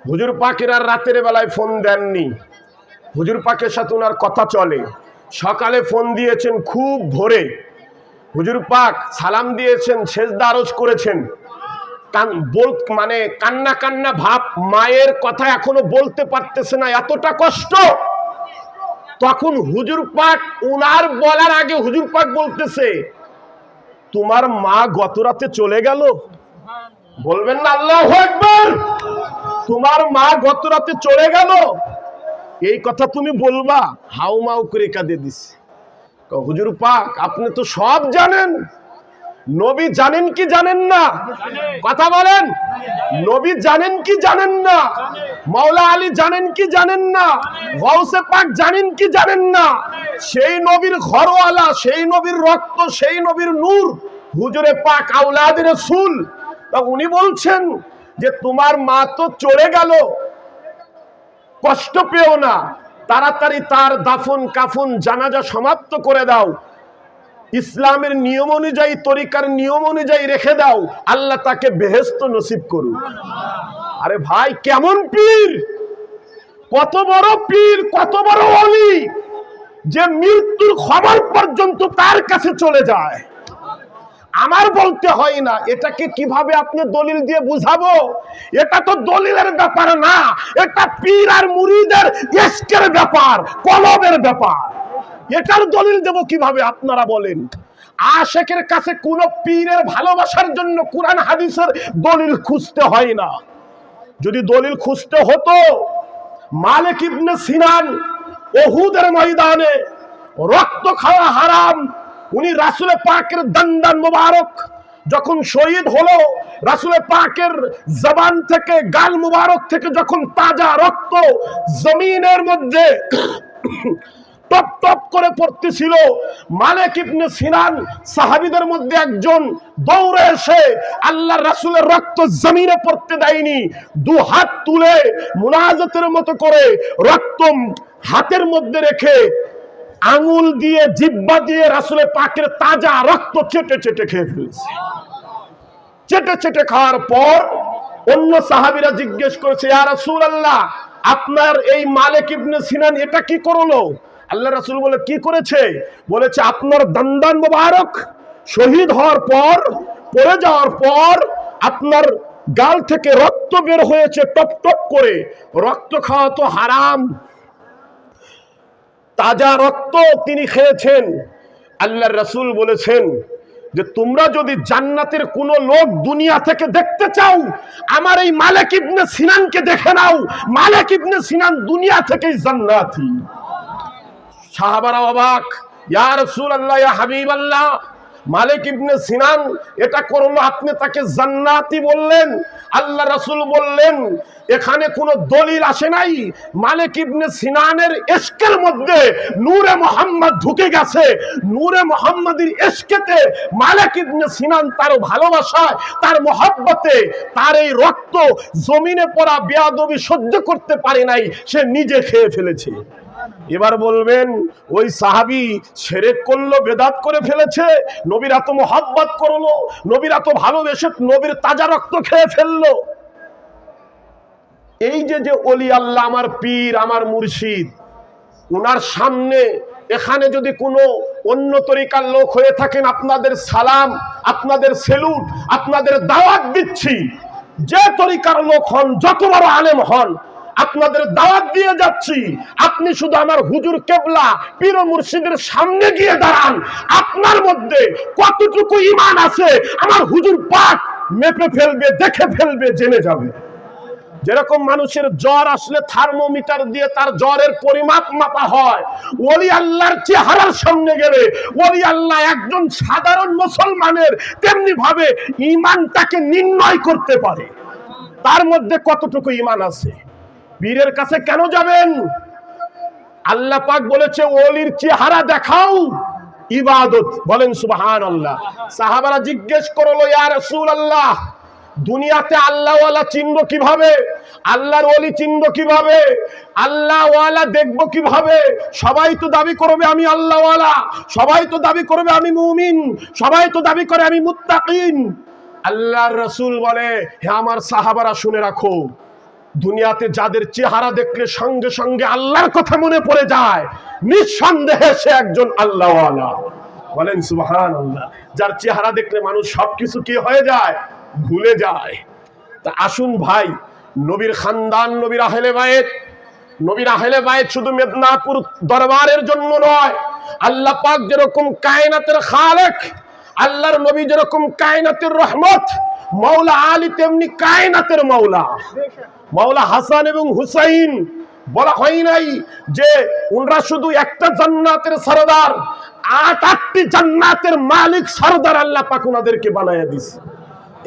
হুজুর পাকের আর রাতের বেলায় ফোন দেননি, হুজুর পাকের সাথে ওনার কথা চলে। সকালে ফোন দিয়েছেন খুব ভোরে, হুজুর পাক সালাম দিয়েছেন, সেজদা আরজ করেছেন, মানে কান্না কান্না ভাব, মায়ের কথা এখনো বলতে পারতেছে না, এতটা কষ্ট। তখন হুজুর পাক উনার বলার আগে হুজুর পাক বলতেছে, তোমার মা গত রাতে চলে গেল। বলবেন না আল্লাহু আকবার? তোমার মা গত রাতে চলে গেল, এই কথা তুমি বলবা? হাউমাউ করে কাঁদে দিছে। হুজুর পাক আপনি তো সব জানেন, নবী জানেন কি জানেন না? কথা বলেন, নবী জানেন কি জানেন না? মাওলা আলী জানেন কি জানেন না? গাউসে পাক জানেন কি জানেন না? সেই নবীর ঘরওয়ালা, সেই নবীর রক্ত, সেই নবীর নূর হুজুরে পাক আওলাদে রাসূল। তা উনি বলছেন যে তোমার মা তো চলে গেল, কষ্ট পেও না, তাড়াতাড়ি তার দাফন কাফন জানাজা সমাপ্ত করে দাও, ইসলামের নিয়ম অনুযায়ী, তরিকার নিয়ম অনুযায়ী রেখে দাও, আল্লাহ তাকে বেহেশত নসিব করুক। আরে ভাই, কেমন পীর! কত বড় পীর, কত বড় ওলি, যে মৃত্যুর খবর পর্যন্ত তার কাছে চলে যায়। আমার বলতে হয় না, এটাকে কিভাবে আপনি দলিল দিয়ে বুঝাবো? এটা তো দলিলের ব্যাপার না, এটা পীর আর মুরিদের ইশকের ব্যাপার, কলবের ব্যাপার। এটার দলিল দেব কিভাবে আপনারা বলেন? আশেকের কাছে কোন পীরের ভালোবাসার জন্য কুরআন হাদিসের দলিল খুঁজতে হয় না। যদি দলিল খুঁজতে হতো, মালিক ইবনে সিনান উহুদের ময়দানে রক্ত খাওয়া হারাম, উনি রাসূল পাকের দন্দান মুবারক যখন শহীদ হলো, রাসূল পাকের জবান থেকে, গাল মুবারক থেকে যখন তাজা রক্ত জমিনের মধ্যে টপ টপ করে পড়তেছিল, মালিক ইবনে সিনান সাহাবীদের মধ্যে একজন দৌড়ে এসে আল্লাহর রাসূলের রক্ত জমিনে পড়তে দেয়নি, দু হাত তুলে মুনাজাতের মতো করে রক্ত হাতের মধ্যে রেখে আঙ্গুল দিয়ে, জিহ্বা দিয়ে রাসূলের পাকের তাজা রক্ত চেটে চেটে খেয়ে ফেলেছে। চেটে চেটে খাওয়ার পর অন্য সাহাবীরা জিজ্ঞেস করেছে, ইয়া রাসূলুল্লাহ, আপনার এই মালিক ইবনে সিনান এটা কি করলো? আল্লাহ রাসূল বলে, কি করেছে? বলেছে, আপনার দন্দান মুবারক শহীদ হওয়ার পর, পড়ে যাওয়ার পর আপনার গাল থেকে রক্ত বের হয়েছে টপ টপ করে। রক্ত খাওয়া তো হারাম, তাজা রক্ত তিনি খেয়েছেন। আল্লাহর রাসূল বলেছেন যে তোমরা যদি জান্নাতের কোন লোক দুনিয়া থেকে দেখতে চাও, আমার এই মালিক ইবনে সিনানকে দেখে নাও। মালিক ইবনে সিনান দুনিয়া থেকেই জান্নাতি। সাহাবারা অবাক, ইয়া রাসূলুল্লাহ, ইয়া হাবিবাল্লাহ, মালিক ইবনে সিনান এটা করলো, আপনি তাকে জান্নাতি বললেন। আল্লাহ রাসূল বললেন, এখানে কোনো দলিল আসে নাই। মালিক ইবনে সিনানের ইশকের মধ্যে নূরে মুহাম্মদ ঢুকে গেছে। নূরে মুহাম্মাদের ইশকেতে মালিক ইবনে সিনান তার ভালোবাসায়, তার মহব্বতে, তার এই রক্ত জমিনে পড়া বেয়াদবি সহ্য করতে পারে নাই, সে নিজে খেয়ে ফেলেছে। এবার বলবেন ওই সাহাবী শিরক করলো, বেদাত করে ফেলেছে, নবীর এত মহব্বত করলো, নবীর এত ভালোবেসে নবীর তাজা রক্ত খেয়ে ফেললো। এই যে ওলি আল্লাহ, আমার পীর, আমার মুর্শিদ, উনার সামনে এখানে যদি কোনো অন্য তরিকার লোক হয়ে থাকেন, আপনাদের সালাম, আপনাদের সেলুট, আপনাদের দাওয়াত দিচ্ছি। যে তরিকার লোক হন, যত বড় আলেম হন, আপনাদের দাওয়াত দিয়ে যাচ্ছি। আপনি শুধু আমার হুজুর কেবলা পীর ও মুর্শিদের সামনে গিয়ে দাঁড়ান, আপনার মধ্যে কতটুকু ঈমান আছে আমার হুজুর পাক মেপে ফেলবে, দেখে ফেলবে, জেনে যাবে। যেরকম মানুষের জ্বর আসলে থার্মোমিটার দিয়ে তার জ্বরের পরিমাপ মাপা হয়, ওলি আল্লাহর চেহারার সামনে গেলে ওলি আল্লাহ একজন সাধারণ মুসলমানের তেমনি ভাবে ঈমানটাকে নির্ণয় করতে পারে, তার মধ্যে কতটুকু ঈমান আছে। পীরের কাছে কেন যাবেন? আল্লাহ পাক বলেছে ওলির চেহারা দেখাও ইবাদত। বলেন সুবহানাল্লাহ। সাহাবারা জিজ্ঞেস করলো, ইয়া রাসূলুল্লাহ, দুনিয়াতে আল্লাহওয়ালা চিনবো কিভাবে? আল্লাহর ওলি চিনবো কিভাবে? আল্লাহওয়ালা দেখবো কিভাবে? সবাই তো দাবি করবে আমি আল্লাহওয়ালা, সবাই তো দাবি করবে আমি মুমিন, সবাই তো দাবি করে আমি মুত্তাকিন। আল্লাহর রাসূল বলে, হে আমার সাহাবারা শুনে রাখো, দুনিয়াতে যাদের চেহারা দেখলে সঙ্গে সঙ্গে আল্লাহর কথা মনে পড়ে যায়, নিঃসন্দেহে সে একজন আল্লাহওয়ালা। বলেন সুবহানাল্লাহ। যার চেহারা দেখলে মানুষ সবকিছু কি হয়ে যায়, ভুলে যায়। তা আসুন ভাই, নবীর খানদান, নবীর আহলে বায়েত, নবীর আহলে বায়েত শুধু মেদিনীপুর দরবারের জন্য নয়। আল্লাহ পাক যেরকম কায়নাতের খালেক, আল্লাহর নবী যেরকম কায়নাতের রহমত, মাওলা আলী তেমনি কায়নাতের মাওলা। মাওলা হাসান এবং হুসাইন বলা হয় নাই যে উনরা শুধু একটা জান্নাতের সরদার, আটটি জান্নাতের মালিক সরদার আল্লাহ পাক উনাদেরকে বানায়া দিয়েছে।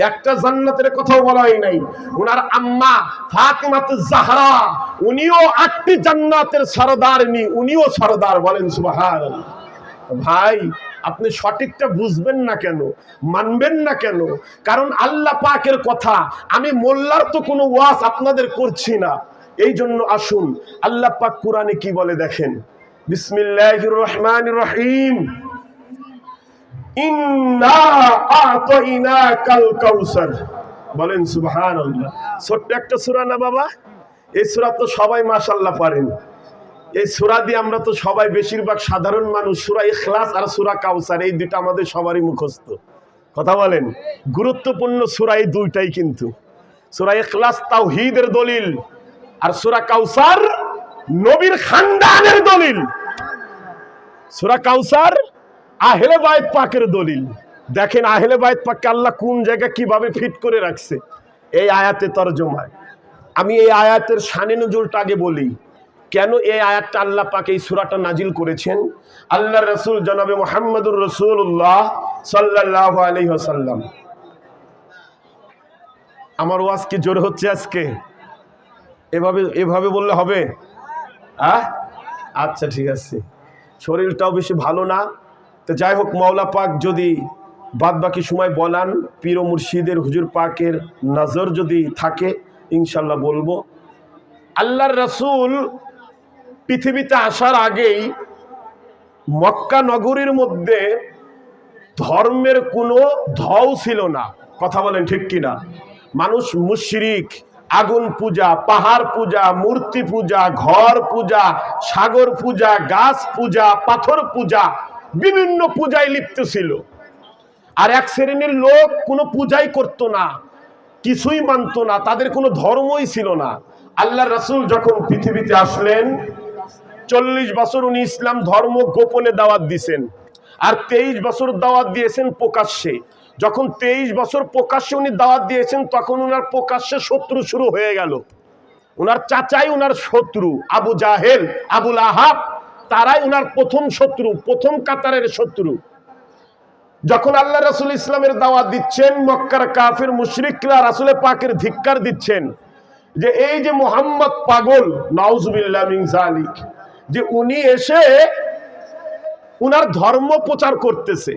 একটা জান্নাতের কথাও বলা হয় নাই। উনার আম্মা ফাতিমাতুজ জাহরা, উনিও 8টি জান্নাতের সরদারনি, উনিও সরদার। বলেন সুবহানাল্লাহ। ভাই, আপনি সঠিকটা বুঝবেন না কেন, মানবেন না কেন? কারণ আল্লাহ পাকের কথা, আমি মোল্লার তো কোনো ওয়াজ আপনাদের করছি না। এই জন্য আসুন আল্লাহ পাক কোরআনে কি বলে দেখেন। বিসমিল্লাহির রহমানির রহিম। ইন্না আতাইনাকাল কাউসার। বলেন সুবহানাল্লাহ। ছোট্ট একটা সূরা না বাবা? এই সূরা তো সবাই মাশাআল্লাহ পারেন। এই সূরা দিয়ে আমরা তো সবাই বেশিরভাগ সাধারণ মানুষ সূরা ইখলাস আর সূরা কাউসার এই দুটো আমাদের সবারই মুখস্থ। কথা বলেন, গুরুত্বপূর্ণ সূরা এই দুইটাই কিন্তু। সূরা ইখলাস তাওহীদের দলিল আর সূরা কাউসার নবীর খানদানের দলিল। সূরা কাউসার আহলে বাইত পাকের দলিল। দেখেন আহলে বাইত পাককে আল্লাহ কোন জায়গায় কিভাবে ফিট করে রাখছে এই আয়াতে তরজমায়। আমি এই আয়াতের শানে নুজুলটা আগে বলি। কেন এই আয়াতটা আল্লাহ পাক এই সূরাটা নাজিল করেছেন? আল্লাহর রাসূল জনাবে মুহাম্মদুর রাসূলুল্লাহ সাল্লাল্লাহু আলাইহি ওয়াসাল্লাম। আমার ওয়াজ কি জোর হচ্ছে আজকে? এভাবে বললে হবে? আচ্ছা ঠিক আছে, শরীরটাও বেশি ভালো না। তো যাই হোক, মাওলা পাক যদি বাদ বাকি সময় বলান, পীর ও মুর্শিদের হুজুর পাকের নজর যদি থাকে ইনশাল্লাহ বলবো। আল্লাহর রাসূল পৃথিবীতে আসার আগেই মক্কা নগরীর মধ্যে ধর্মের কোনো ঢৌ ছিল না। কথা বলেন ঠিক কিনা? মানুষ মুশরিক, আগুন পূজা, পাহাড় পূজা, মূর্তি পূজা, ঘর পূজা, সাগর পূজা, গাছ পূজা, পাথর পূজা, বিভিন্ন পূজায় লিপ্ত ছিল। আর এক শ্রেণীর লোক কোনো পূজাই করত না, কিছুই মানত না, তাদের কোনো ধর্মই ছিল না। আল্লাহ রাসূল যখন পৃথিবীতে আসলেন 40 বছর উনি ইসলাম ধর্ম গোপনে দাওয়াত দিয়েছেন, আর 23 বছর দাওয়াত দিয়েছেন প্রকাশ্যে। যখন 23 বছর প্রকাশ্যে উনি দাওয়াত দিয়েছেন, তখন উনার প্রকাশ্যে শত্রু শুরু হয়ে গেল। উনার চাচাই উনার শত্রু, আবু জাহেল, আবুল আহাব, তারাই উনার প্রথম শত্রু, প্রথম কাতারের শত্রু। যখন আল্লাহ রাসূল ইসলামের দাওয়াত দিচ্ছেন, মক্কার কাফির মুশরিকরা রাসূলের পাকের ধিক্কার দিচ্ছেন যে এই যে মুহাম্মদ পাগল, নাউজুবিল্লাহ মিন যালিক, যে উনি এসে উনার ধর্ম প্রচার করতেছে,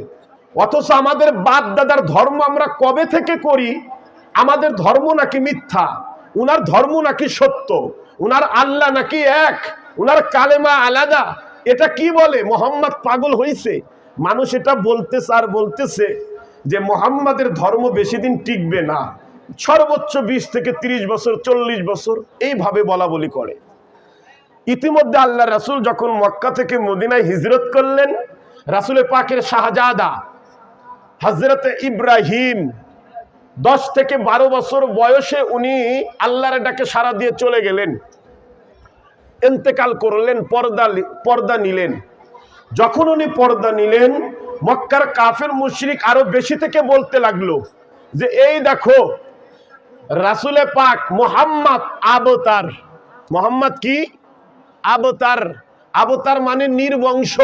অথচ আমাদের বাপ দাদার ধর্ম আমরা কবে থেকে করি, আমাদের ধর্ম নাকি মিথ্যা, উনার ধর্ম নাকি সত্য, উনার আল্লাহ নাকি এক, উনার কালেমা আলাদা। এটা কি বলে? মুহাম্মদ পাগল হয়েছে। মানুষ এটা বলতেছে আর বলতেছে যে মুহাম্মাদের ধর্ম বেশি দিন টিকবে না, সর্বোচ্চ 20 থেকে 30 বছর, 40 বছর এইভাবে বলা বলি করে। ইতিমধ্যে আল্লাহ রাসূল যখন মক্কা থেকে মদিনায় হিজরত করলেন, রাসূলের পাকের শাহজাদা হযরতে ইব্রাহিম 10 থেকে 12 বছর বয়সে উনি আল্লাহর ডাকে সাড়া দিয়ে চলে গেলেন, ইন্তেকাল করলেন, পর্দা নিলেন। যখন উনি পর্দা নিলেন, মক্কার কাফের মুশরিক আরো বেশি থেকে বলতে লাগলো যে এই দেখো রাসূলে পাক মুহাম্মদ আবতার। মুহাম্মদ কি? আবতার। আবতার মানে নির্বংশ।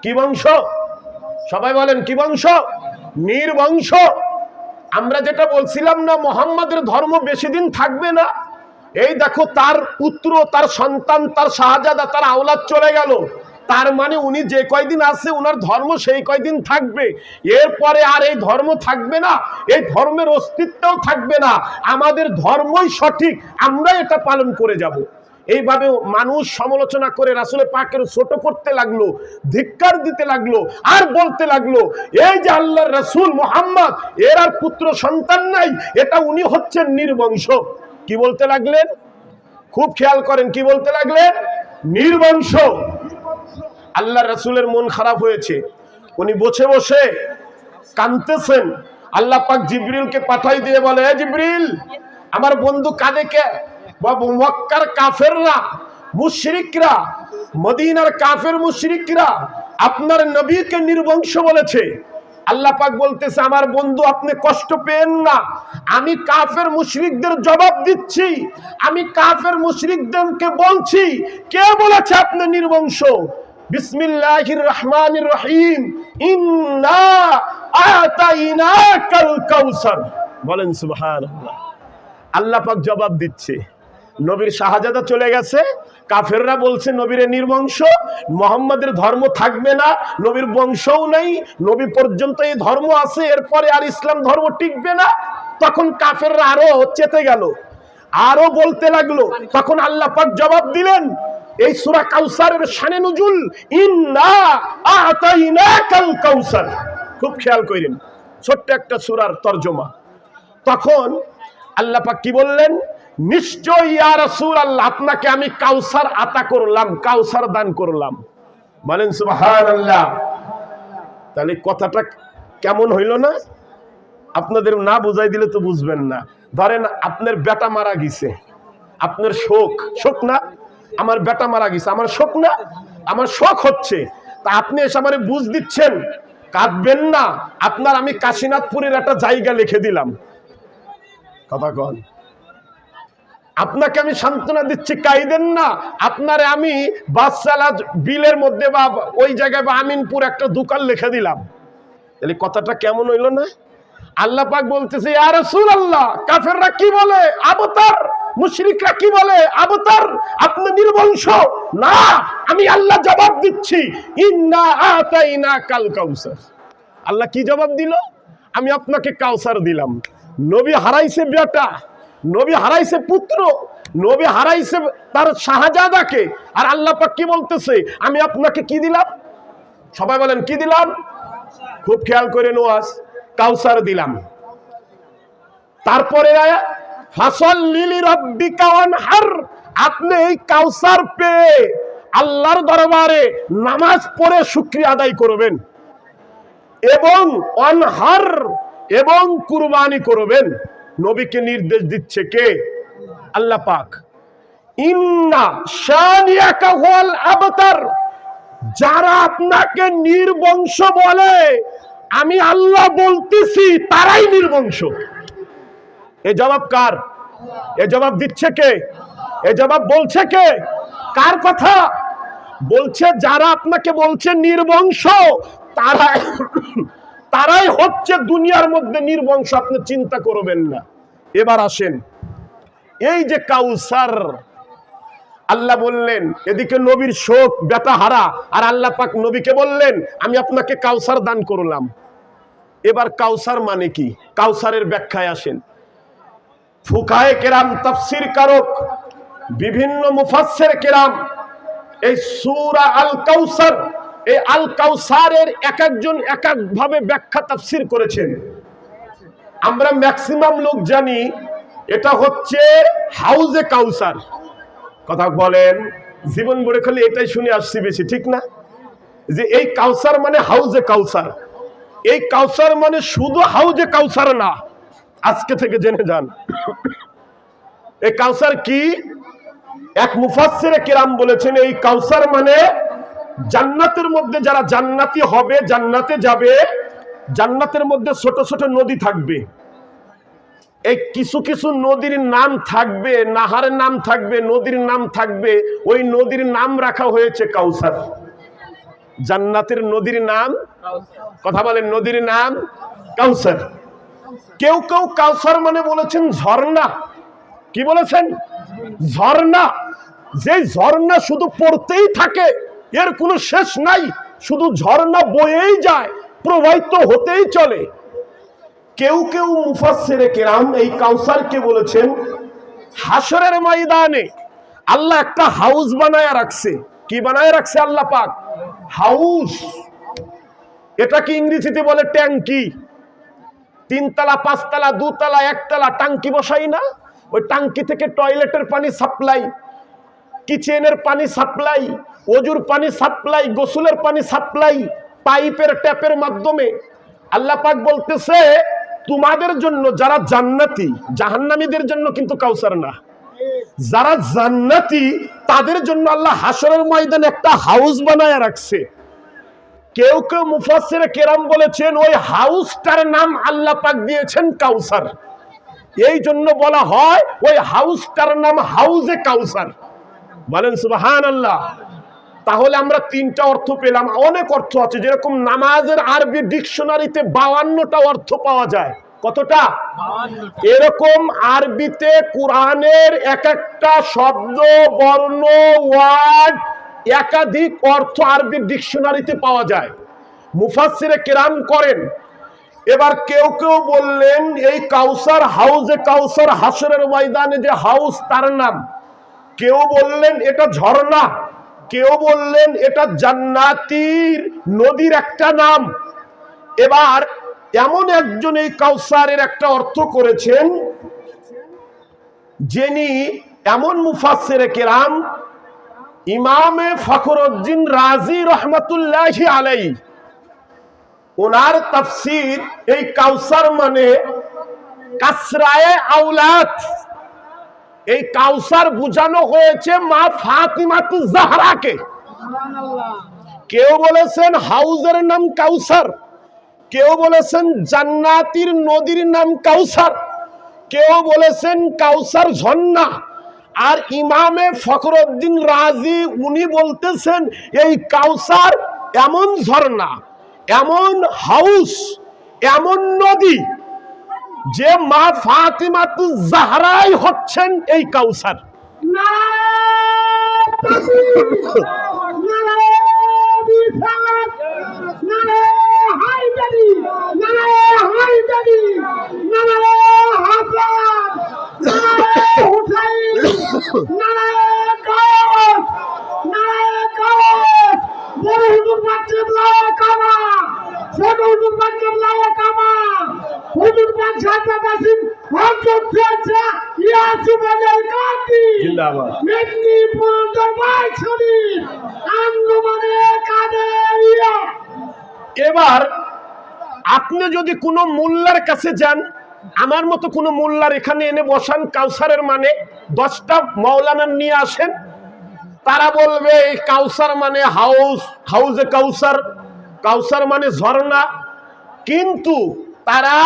কি বংশ? সবাই বলেন কি বংশ? নির্বংশ। আমরা যেটা বলছিলাম না, মুহাম্মাদের ধর্ম বেশি দিন থাকবে না, এই দেখো তার পুত্র, তার সন্তান, তার শাহজাদা, তার আওলাদ চলে গেল। তার মানে উনি যে কয়দিন আছে উনার ধর্ম সেই কয়দিন থাকবে, এরপরে আর এই ধর্ম থাকবে না, এই ধর্মের অস্তিত্বও থাকবে না, আমাদের ধর্মই সঠিক, আমরা এটা পালন করে যাব। এইভাবে মানুষ সমালোচনা করে রাসূলের পাকের ছোট করতে লাগলো, ধিক্কার দিতে লাগলো, আর বলতে লাগলো এই যে আল্লাহর রাসূল মুহাম্মদ, এর আর পুত্র সন্তান নাই, এটা উনি হচ্ছেন নির্বংশ। কি বলতে লাগলেন? খুব খেয়াল করেন, কি বলতে লাগলেন? নির্বংশ। আল্লাহর রাসূলের মন খারাপ হয়েছে, উনি বসে বসে কাঁদতেছেন। আল্লাহ পাক জিবরিলকে পাঠাই দিয়ে বলে, এ জিবরিল, আমার বন্ধু কাঁদে কে? মক্কার কাফেররা, মুশরিকরা, মদিনার কাফের মুশরিকরা আপনার নবীকে নির্বংশ বলেছে। আল্লাহ পাক বলতেছে, আমার বন্ধু আপনি কষ্ট পেয়েন না, আমি কাফের মুশরিকদের জবাব দিচ্ছি, আমি কাফের মুশরিকদেরকে বলছি কে বলেছে আপনি নির্বংশ। বিসমিল্লাহির রহমানির রহিম, ইন্না আতাইনাকাল কাউসার। বলেন সুবহানাল্লাহ। আল্লাহ পাক জবাব দিচ্ছে, নবীর শাহজাদা চলে গেছে, কাফেররা বলছে নবীর নির্বংশ, মুহাম্মাদের ধর্ম থাকবে না, নবীর বংশও নেই, নবী পর্যন্ত এই ধর্ম আছে, এরপরে আর ইসলাম ধর্ম টিকবে না। তখন কাফেররা আরো চেতে গেল, আরো বলতে লাগলো। তখন আল্লাহ পাক জবাব দিলেন, এই সূরা কাউসারের শানে নুজুল, ইন্না আতাইনাকাল কাউসার। খুব খেয়াল করেন, ছোট্ট একটা সূরার তরজমা। তখন আল্লাহ পাক কি বললেন? নিশ্চয়ই ইয়া রাসূলুল্লাহ, আপনাকে আমি কাউসার আতা করলাম, কাউসার দান করলাম। বলেন সুবহানাল্লাহ। তাহলে কথাটা কেমন হইল না? আপনাদের না বুঝাই দিলে তো বুঝবেন না। ধরেন আপনার বেটা মারা গেছে, আপনার শোক না? আমার বেটা মারা গেছে, আমার শোক না? আমার শোক হচ্ছে, তা আপনি এসে আমারে বুঝ দিচ্ছেন, কাঁদবেন না। আপনার আমি কাশীনাথপুরের একটা জায়গা লিখে দিলাম, কথা কন, আপনাকে আমি সান্ত্বনা দিচ্ছি, কাইদেন না। আপনারে আমি বাদশালা বিলের মধ্যে বা ওই জায়গায় বা আমিনপুর একটা দোকান লিখে দিলাম। তাহলে কথাটা কেমন হইল না? আল্লাহ পাক বলতেছে, ইয়া রাসূলুল্লাহ, কাফেররা কি বলে? আবতার। মুশরিকরা কি বলে? আবতার, আপনি নির্বংশ। না, আমি আল্লাহ জবাব দিচ্ছি, ইন্না আতাইনাকাল কাউসার। আল্লাহ কি জবাব দিল? আমি আপনাকে কাউসার দিলাম। নবী হারাইছে বেটা, নবী হারাইছে পুত্র, নবী হারাইছে তার শাহজাদাকে, আর আল্লাহ পাক কি বলতেছে? আমি আপনাকে কি দিলাম? সবাই বলেন কি দিলাম? খুব খেয়াল করে নোয়াজ, কাউসার দিলাম। তারপরে ফাসাল্লি লিরাব্বিকা ওয়ানহার, আপনি এই কাউসার পেয়ে আল্লাহর দরবারে নামাজ পড়ে শুকরিয়া আদায় করবেন, এবং ওয়ানহার, এবং কুরবানি করবেন। নবীকে নির্দেশ দিচ্ছে কে? আল্লাহ পাক। ইন্না শানিয়াকা হুয়াল আবতার, যারা আপনাকে নির্বংশ বলে, আমি আল্লাহ বলতেছি তারাই নির্বংশ। এ জবাব কার? এ জবাব দিচ্ছে কে? এ জবাব বলছে কে? কার কথা বলছে? যারা আপনাকে বলছে নির্বংশ, তারাই হচ্ছে দুনিয়ার মধ্যে নির্বংশ। আপনি চিন্তা করবেন না। এবার আসেন, এই যে কাউসার, আল্লাহ বললেন, এদিকে নবীর শোক, বেটা হারা, আর আল্লাহ পাক নবীকে বললেন আমি আপনাকে কাউসার দান করলাম। এবার কাউসার মানে কি? কাউসারের ব্যাখ্যায় আসেন। ফুকায়ে কেরাম, তাফসীর কারক, বিভিন্ন মুফাসসির কেরাম এই সূরা আল কাউসার, এই আল কাউসারের এক একজন এক এক ভাবে ব্যাখ্যা তাফসীর করেছেন। আমরা ম্যাক্সিমাম লোক জানি এটা হচ্ছে হাউজে কাউসার। কথা বলেন, জীবন ভরে খালি এটাই শুনে আসছি বেশি, ঠিক না? যে এই কাউসার মানে হাউজে কাউসার। এই কাউসার মানে শুধু হাউজে কাউসার না, আজকে থেকে জেনে যান এই কাউসার কি। এক মুফাসসিরে কেরাম বলেছেন এই কাউসার মানে জান্নাতের মধ্যে যারা জান্নাতি হবে, জান্নাতে যাবে, জান্নাতের মধ্যে ছোট ছোট নদী থাকবে। এই কিছু কিছু নদীর নাম থাকবে, নাহারের নাম থাকবে, নদীর নাম থাকবে, ওই নদীর নাম রাখা হয়েছে কাউসার। জান্নাতের নদীর নাম, কথা বলেন, নদীর নাম কাউসার। কেউ কেউ কাউসার মানে বলেছেন ঝর্ণা। কি বলেছেন? ঝর্ণা। যে ঝর্ণা শুধু পড়তেই থাকে, এর কোনো শেষ নাই, শুধু ঝর্ণা বয়েই যায়, প্রবাহিত হতেই চলে। কেউ কেউ মুফাসসিরে কেরাম এই কাউসারকে বলেছেন হাসরের ময়দানে আল্লাহ একটা হাউস বানায়া রাখছে। কি বানায়া রাখছে আল্লাহ পাক? হাউস। এটাকে ইংরেজিতে বলে ট্যাঙ্কি। 3 তলা, 5 তলা, 2 তলা, 1 তলা টাঙ্কি বসাই না? ওই টাঙ্কি থেকে টয়লেটের পানি সাপ্লাই, কিচেনের পানি সাপ্লাই, ওজুর পানি সাপ্লাই, গোসলের পানি সাপ্লাই, পাইপের ট্যাপের মাধ্যমে। আল্লাহ পাক বলতেছে তোমাদের জন্য যারা জান্নাতি, জাহান্নামীদের জন্য কিন্তু কাউসার না, যারা জান্নাতি তাদের জন্য আল্লাহ হাসরের ময়দানে একটা হাউস বানায় রাখছে। কেউ কেউ মুফাসসিরে কেরাম বলেছেন ওই হাউসটার নাম আল্লাহ পাক দিয়েছেন কাউসার। এই জন্য বলা হয় ওই হাউসটার নাম হাউজে কাউসার। বলেন সুবহানাল্লাহ। তাহলে আমরা 3টা অর্থ পেলাম। অনেক অর্থ আছে, যেরকম নামাজের আরবি ডিকশনারিতে 52টা অর্থ পাওয়া যায়। কতটা? এরকম আরবিতে কোরআনের এক একটা শব্দ, বর্ণ, ওয়ার্ড, একাধিক অর্থ আরবি ডিকশনারিতে পাওয়া যায়। মুফাসসিরে কেরাম করেন। এবার কেউ কেউ বললেন এই কাউসার, হাউজে কাউসার, হাসরের ময়দানে যে হাউস তার নাম। কেউ বললেন এটা ঝর্ণা, কেউ বললেন এটা জান্নাতীর নদীর একটা নাম। এবার এমন একজন এই কাউসারের একটা অর্থ করেছেন যিনি এমন মুফাসসিরে কেরাম ইমামে ফখরুদ্দিন রাজি রহমাতুল্লাহি আলাইহি, ওনার তাফসীর এই কাউসার মানে কাসরায়ে আওলাদ, এই কাউসার বুঝানো হয়েছে মা ফাতিমাতুজ জাহরাকে। কেউ বলেছেন হাউজের নাম কাউসার, কেউ বলেছেন জান্নাতির নদীর নাম কাউসার, কেউ বলেছেন কাউসার ঝর্ণা। আর ইমামে ফখরুদ্দিন রাজি উনি বলতেছেন এই কাউসার এমন ঝর্ণা, এমন হাউস, এমন নদী যে মা ফাতিমাতুজ জাহরাই হচ্ছেন এই কাউসার। এবার আপনি যদি কোনো মোল্লার কাছে যান, আমার মতো কোনো মোল্লার এখানে এনে বসান, কাউসারের মানে 10টা মাওলানা নিয়ে আসেন, তারা বলবে এই কাউসার মানে হাউস, হাউজে কাউসার, কাউসার মানে ঝর্ণা। কিন্তু তারা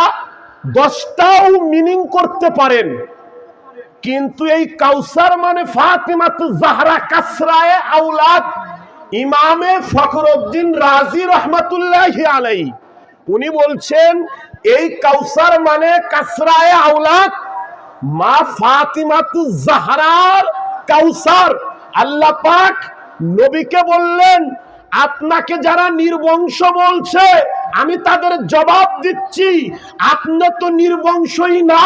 10টাও মিনিং করতে পারেন, কিন্তু এই কাউসার মানে ফাতিমাতুজ জাহরা কাসরায়ে আওলাদ। ইমামে ফখরুদ্দিন রাজি রহমাতুল্লাহি আলাইহি উনি বলছেন এই কাউসার মানে কাসরায়ে আওলাদ, মা ফাতিমাতুজ জাহরার কাউসার। আল্লাহ পাক নবীকে বললেন আপনাকে যারা নির্বংশ বলছে আমি তাদের জবাব দিচ্ছি, আপনি তো নির্বংশই না।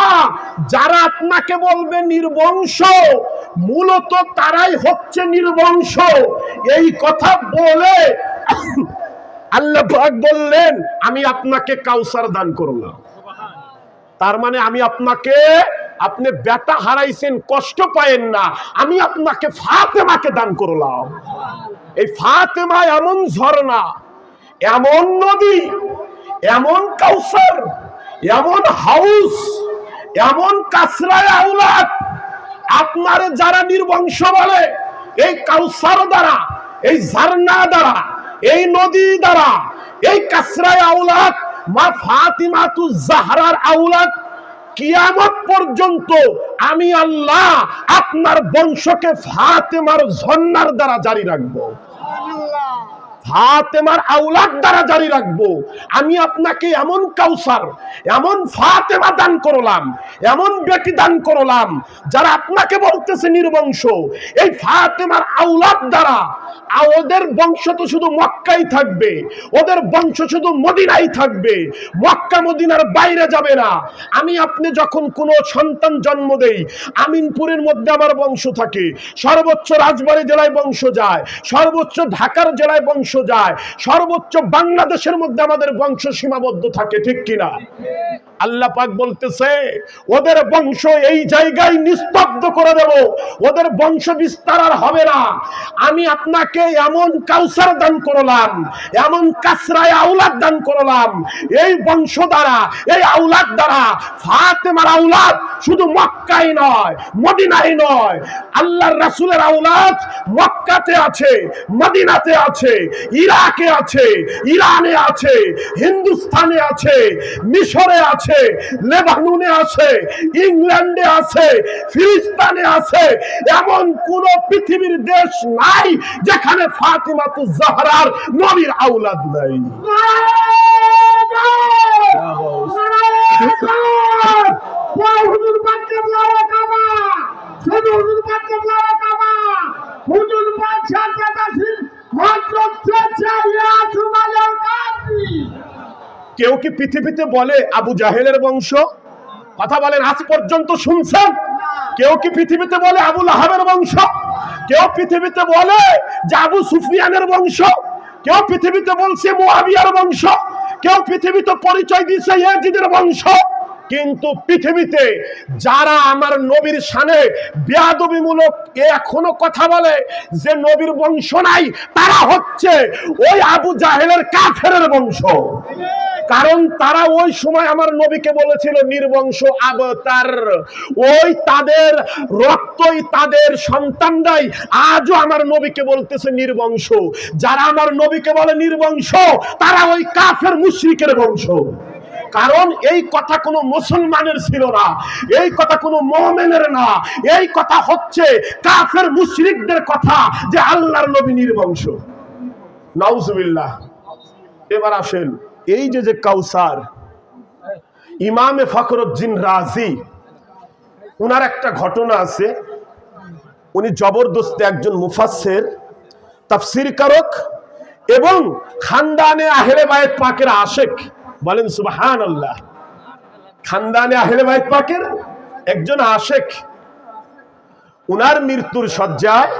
যারা আপনাকে বলবে নির্বংশ মূলত তারাই হচ্ছে নির্বংশ। এই কথা বলে আল্লাহ পাক বললেন আমি আপনাকে কাউসার দান করলাম। তার মানে আমি আপনাকে, আপনি বেটা হারাইছেন কষ্ট পায়েন না, আমি আপনাকে ফাতেমাকে দান করলাম। এই ফাতেমা এমন ঝর্ণা, এমন নদী, এমন কাউসার, এমন হাউস, এমন কাসরায়ে আওলাদ। আপনারে যারা নির্বংশ বলে এই কাউসার দ্বারা, এই ঝর্ণা দ্বারা, এই নদী দ্বারা, এই কাসরায়ে আওলাদ মা ফাতিমাতুজ জাহরার আওলাদ, কিয়ামত পর্যন্ত আমি আল্লাহ আপনার বংশকে ফাতেমার ঝর্ণার দ্বারা জারি রাখবো, ফাতেমার আওলাদ দ্বারা জারি রাখবো। আমি আপনাকে এমন কাউসার, এমন ফাতেমা দান করলাম, এমন বেটি দান করলাম যারা আপনাকে বলতেছে নির্বংশ। এই ফাতেমার আওলাদ দ্বারা ওদের বংশ তো শুধু মক্কাই থাকবে, ওদের বংশ শুধু মদিনাই থাকবে, মক্কা মদিনার বাইরে যাবে না। আমি আপনি যখন কোনো সন্তান জন্ম দেই, আমিনপুরের মধ্যে আমার বংশ থাকে, সর্বোচ্চ রাজবাড়ী জেলায় বংশ যায়, সর্বোচ্চ ঢাকার জেলায় বংশ যায়, সর্বোচ্চ বাংলাদেশের মধ্যে আমাদের বংশ সীমাবদ্ধ থাকে, ঠিক কিনা? আল্লাহ পাক বলতেছে ওদের বংশ এই জায়গায় নিস্তব্ধ করে দেব, ওদের বংশ বিস্তার আর হবে না। আমি আপনাকে এমন কাউসার দান করলাম, এমন কাসরায়ে আওলাদ দান করলাম, এই বংশ দ্বারা, এই আওলাদ দ্বারা ফাতেমার আওলাদ শুধু মক্কায় নয়, মদিনায় নয়, আল্লাহর রাসূলের আওলাদ মক্কাতে আছে, মদিনাতে আছে, ইরাকে আছে, ইরানে আছে, হিন্দুস্তানে আছে, মিশরে আছে, লেবাননে আছে, ইংল্যান্ডে আছে, ফিলিস্তিনে আছে। এমন কোন পৃথিবীর দেশ নাই যেখানে ফাতিমাতুজ জাহরার নবীর আওলাদ নাই। কেউ কি পৃথিবীতে বলে আবু জাহেলের বংশ? কথা বলেন, আজ পর্যন্ত শুনছেন? কেউ কি পৃথিবীতে বলে আবু লাহাবের বংশ? কেউ পৃথিবীতে বলে যে আবু সুফিয়ানের বংশ? কেউ পৃথিবীতে বলছে মুআবিয়ার বংশ? কেউ পৃথিবীতে পরিচয় দিচ্ছে ইয়াজিদের বংশ? কিন্তু পৃথিবীতে যারা আমার নবীর শানে বেয়াদবিমূলক এখনো কথা বলে যে নবীর বংশ নাই, তারা হচ্ছে ওই আবু জাহেলের কাফেরের বংশ। কারণ তারা ওই সময় আমার নবীকে বলেছিল নির্বংশ আবতার। ওই তাদের রক্তই, তাদের সন্তানরাই আজও আমার নবীকে বলতেছে নির্বংশ। যারা আমার নবীকে বলে নির্বংশ, তারা ওই কাফের মুশরিকের বংশ। কারণ এই কথা কোনো মুসলমানের ছিল না, এই কথা কোনো মুমিনের না, এই কথা হচ্ছে কাফের মুশরিকদের কথা যে আল্লাহর নবী নির্বংশ। নাউজুবিল্লাহ। এবার আসেন, এই যে কাউসার, ইমামে ফখরুদ্দিন রাজি, উনার একটা ঘটনা আছে। উনি জবরদস্ত একজন মুফাসসির, তাফসীর কারক এবং খানদানে আহলে বাইত পাকের আশিক। বলেন সুবহানাল্লাহ। খানদানে আহলে বাইত পাকের একজন আশিক। উনার মৃত্যুর শয্যায়,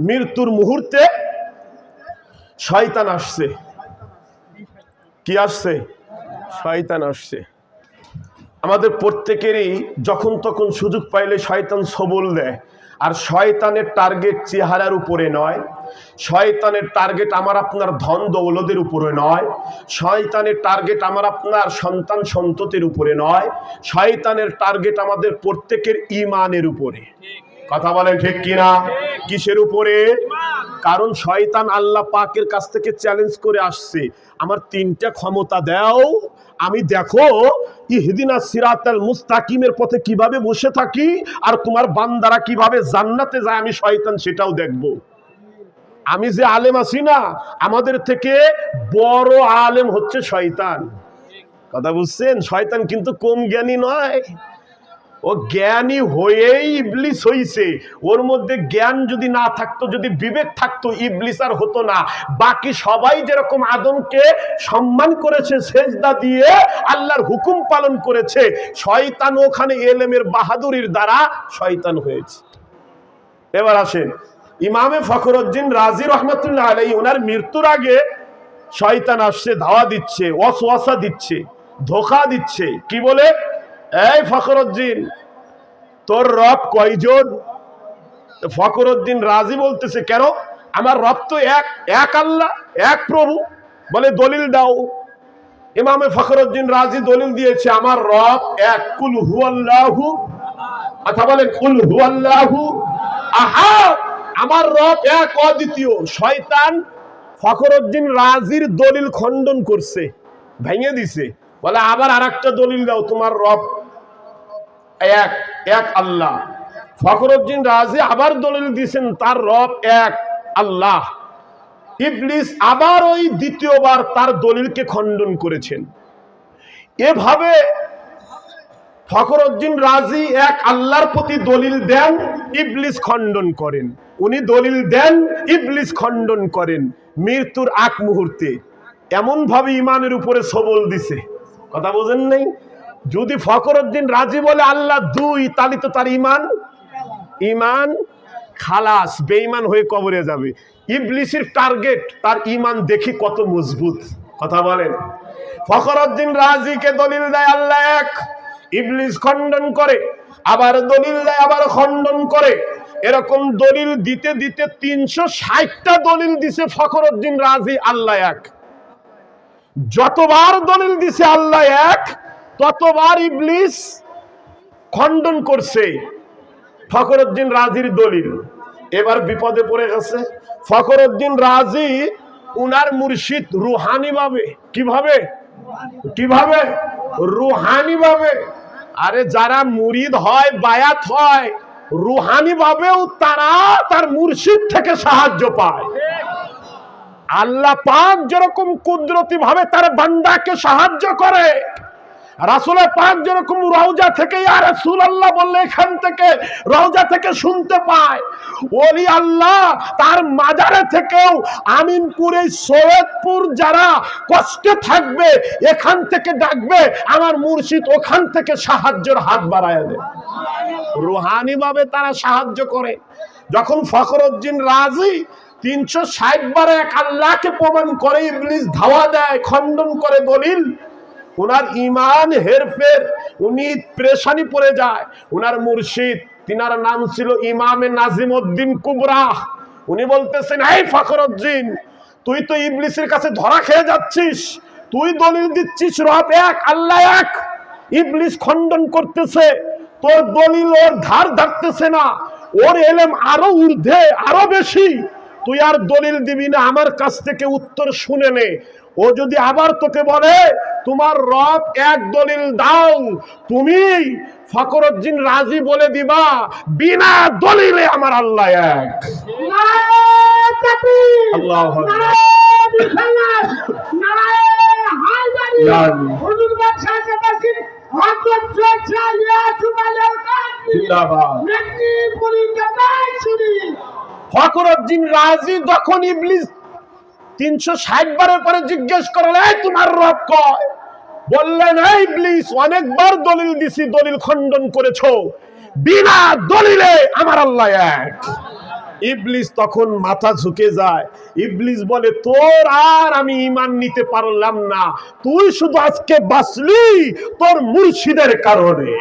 মৃত্যুর মুহূর্তে শয়তান আসছে। কি আসছে? শয়তান আসছে। আমাদের প্রত্যেকেরই যখন তখন সুযোগ পাইলে শয়তান সবল দেয়। আর শয়তানের টার্গেট চেহারার উপরে নয়, শয়তানের টার্গেট আমার আপনার ধন দৌলতের উপরে নয়, শয়তানের টার্গেট আমার আপনার সন্তান সন্ততির উপরে নয়, শয়তানের টার্গেট আমাদের প্রত্যেকের ঈমানের উপরে। কথা বলেন ঠিক কিনা? কিসের উপরে? কারণ শয়তান আল্লাহ পাকের কাছ থেকে চ্যালেঞ্জ করে আসছে, আমার তিনটা ক্ষমতা দাও, আমি দেখো ইহদিনা সিরাতাল মুস্তাকিমের পথে কিভাবে বসে থাকি, আর তোমার বান্দারা কিভাবে জান্নাতে যায় আমি শয়তান সেটাও দেখব। আমি যে আলেম আছি না, আমাদের থেকে বড় আলেম হচ্ছে শয়তান। কথা বুঝছেন? শয়তান কিন্তু কম জ্ঞানী নয়, ও জ্ঞানী হয়েই ইবলিস হইছে। ওর মধ্যে জ্ঞান যদি না থাকতো, যদি বিবেক থাকতো, ইবলিস আর হতো না। বাকি সবাই যেরকম আদমকে সম্মান করেছে, সেজদা দিয়ে আল্লাহর হুকুম পালন করেছে, শয়তান ওখানে এলেমের বাহাদুরির দ্বারা শয়তান হয়েছে। এবার আসেন, ইমামে ফখরুদ্দিন রাজি রহমাতুল্লাহ আলাইহি, ওনার মৃত্যুর আগে শয়তান আসছে, ধাওয়া দিচ্ছে, ওয়াসওয়াসা দিচ্ছে, ধোঁকা দিচ্ছে। কি বলে? এই ফখরুদ্দিন, তোর রব কয়জন? ফখরুদ্দিন রাজি বলতেছে, কেন? আমার রব তো এক, এক আল্লাহ, এক প্রভু। বলে দলিল দাও। ইমামে ফখরুদ্দিন রাজি দলিল দিয়েছে, আমার রব এক, কুল হুয়াল্লাহু, কথা বলেন কুল হুয়াল্লাহু আহাদ, আমার রব এক, অদ্বিতীয়। শয়তান ফখরুদ্দিন রাজির দলিল খণ্ডন করছে, ভেঙে দিছে। বলে আবার আরেকটা দলিল দাও, তোমার রব এক, এক আল্লাহ। ফখরুদ্দিন রাজি আবার দলিল দিয়েছেন, তার রব এক আল্লাহ। ইবলিস আবার ওই দ্বিতীয়বার তার দলিলকে খণ্ডন করেছেন। এভাবে ফখরুদ্দিন রাজি এক আল্লাহর প্রতি দলিল দেন, ইবলিস খণ্ডন করেন। উনি দলিল দেন, ইবলিস খণ্ডন করেন। মৃত্যুর আগ মুহূর্তে এমন ভাবে ইমানের উপরে সবল দিছে, কথা বোঝেন নাই? যদি ফখরুদ্দিন রাজি বলে আল্লাহ দুই, তাহলে তো তার ইমান খালাস, বেঈমান হয়ে কবরে যাবে। ইবলিসের টার্গেট তার ইমান দেখি কত মজবুত। কথা বলেন। ফখরুদ্দিন রাজিকে দলিল দেয় আল্লাহ এক, ইবলিস খণ্ডন করে, আবার দলিল দেয়, আবার খণ্ডন করে। এরকম দলিল দিতে দিতে 360টা দলিল দিছে ফখরুদ্দিন রাজি আল্লাহ এক। যতবার দলিল দিছে আল্লাহ এক, ততবার ইবলিস খণ্ডন করছে ফখরুদ্দিন রাজির দলিল। এবার বিপদে পড়ে গেছে ফখরুদ্দিন রাজি। উনার মুর্শিদ রুহানি ভাবে, কিভাবে কিভাবে রুহানি ভাবে। আরে যারা মুরিদ হয়, বায়াত হয়, রুহানি ভাবেও তারা তার মুর্শিদ থেকে সাহায্য পায়। আল্লাহ পাক যেরকম কুদরতি ভাবে তার বান্দাকে সাহায্য করে, রাসূল পাক যেরকম রওজা থেকে ইয়া রাসূলুল্লাহ বললে এখান থেকে রওজা থেকে শুনতে পায়, ওলি আল্লাহ তার মাজারে থেকেও আমিনপুরে সৈয়দপুর যারা কষ্টে থাকবে এখান থেকে ডাকবে, আমার মুর্শিদ ওখান থেকে সাহায্যের হাত বাড়ায় দেয়। রুহানি ভাবে তারা সাহায্য করে। যখন ফখরুদ্দিন রাজি 360 বার এক আল্লাহকে প্রমাণ করে, ইবলিস ধাওয়া দেয়, খণ্ডন করে দলিল। ওনার ইমান হেরফের উনি পেরেশানি পড়ে যায়। উনার মুর্শিদ, তিনার নাম ছিল ইমামে নাজিমউদ্দিন কুবরা। উনি বলতেছেন, এই ফখরুদ্দিন, তুই তো ইবলিসের কাছে ধরা খেয়ে যাচ্ছিস। তুই দলিল দিচ্ছিস রব এক, আল্লাহ এক, ইবলিস খণ্ডন করতেছে। তোর দলিল ওর ধার ধারতেছে না, ওর এলেম আরো ঊর্ধ্বে, আরো বেশি। তুই আর দলিল দিবি না, আমার কাছ থেকে উত্তর শুনে নে। ও যদি আবার তোকে বলে তোমার রব এক, দলিল দাও, তুমি ফখরুদ্দিন রাজি বলে দিবা বিনা দলিলে আমার আল্লাহ এক। আল্লাহু ফখরুদ্দিন রাজি যখন ইবলিস 360 বারের পরে জিজ্ঞেস করলেন, এই তোমার রব কয়? বললেন, এই ইবলিস, অনেকবার দলিল দিছি, দলিল খণ্ডন করেছো, বিনা দলিলে আমার আল্লাহ এক। ইবলিস তখন মাথা ঝুঁকে যায়। ইবলিস বলে, তোর আর আমি ঈমান নিতে পারলাম না, তুই শুধু আজকে বাঁচলি তোর মুর্শিদের কারণে।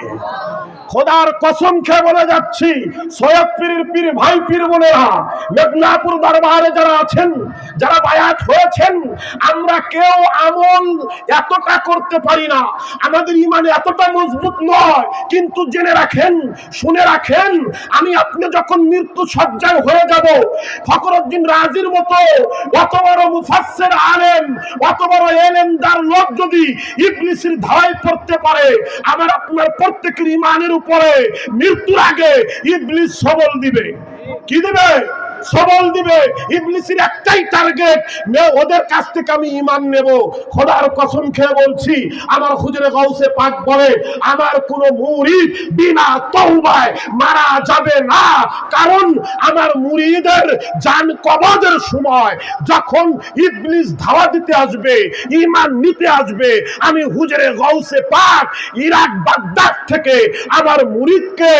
খোদার কসম খেয়ে বলে যাচ্ছি, সৈয়দ পীরের পীর ভাই পীর বোনেরা, মেদিনীপুর দরবারে যারা আছেন, যারা বায়াত হয়েছেন, আমরা কেউ আমল এতটা করতে পারি না, আমাদের ঈমান এতটা মজবুত নয়। কিন্তু জেনে রাখেন, শুনে রাখেন, আমি আপনি যখন মৃত্যু সজ্জায় হয়ে যাব, ফখরুদ্দিন রাজির মতো অত বড় মুফাসসির আলেম, অত বড় এলেমদার লোক যদি ইবলিসের ধাওয়ায় পড়তে পারে, আমার আপনার প্রত্যেকের ঈমানের উপরে মৃত্যুর আগে ইবলিস সবল দিবে। কি দিবে? সবল দিবে। ইবলিসের একটাই টার্গেট, ওদের কাছ থেকে আমি ঈমান নেব। খোদার কসম খেয়ে বলছি, আমার হুজুরে গাউসে পাক বলে, আমার কোন মুরিদ বিনা তওবায় মারা যাবে না। কারণ আমার মুরিদের জান কবজের সময় যখন ইবলিস ধাওয়া দিতে আসবে, ঈমান নিতে আসবে, আমি হুজুরে গাউসে পাক ইরাক বাগদাদ থেকে আমার মুরিদকে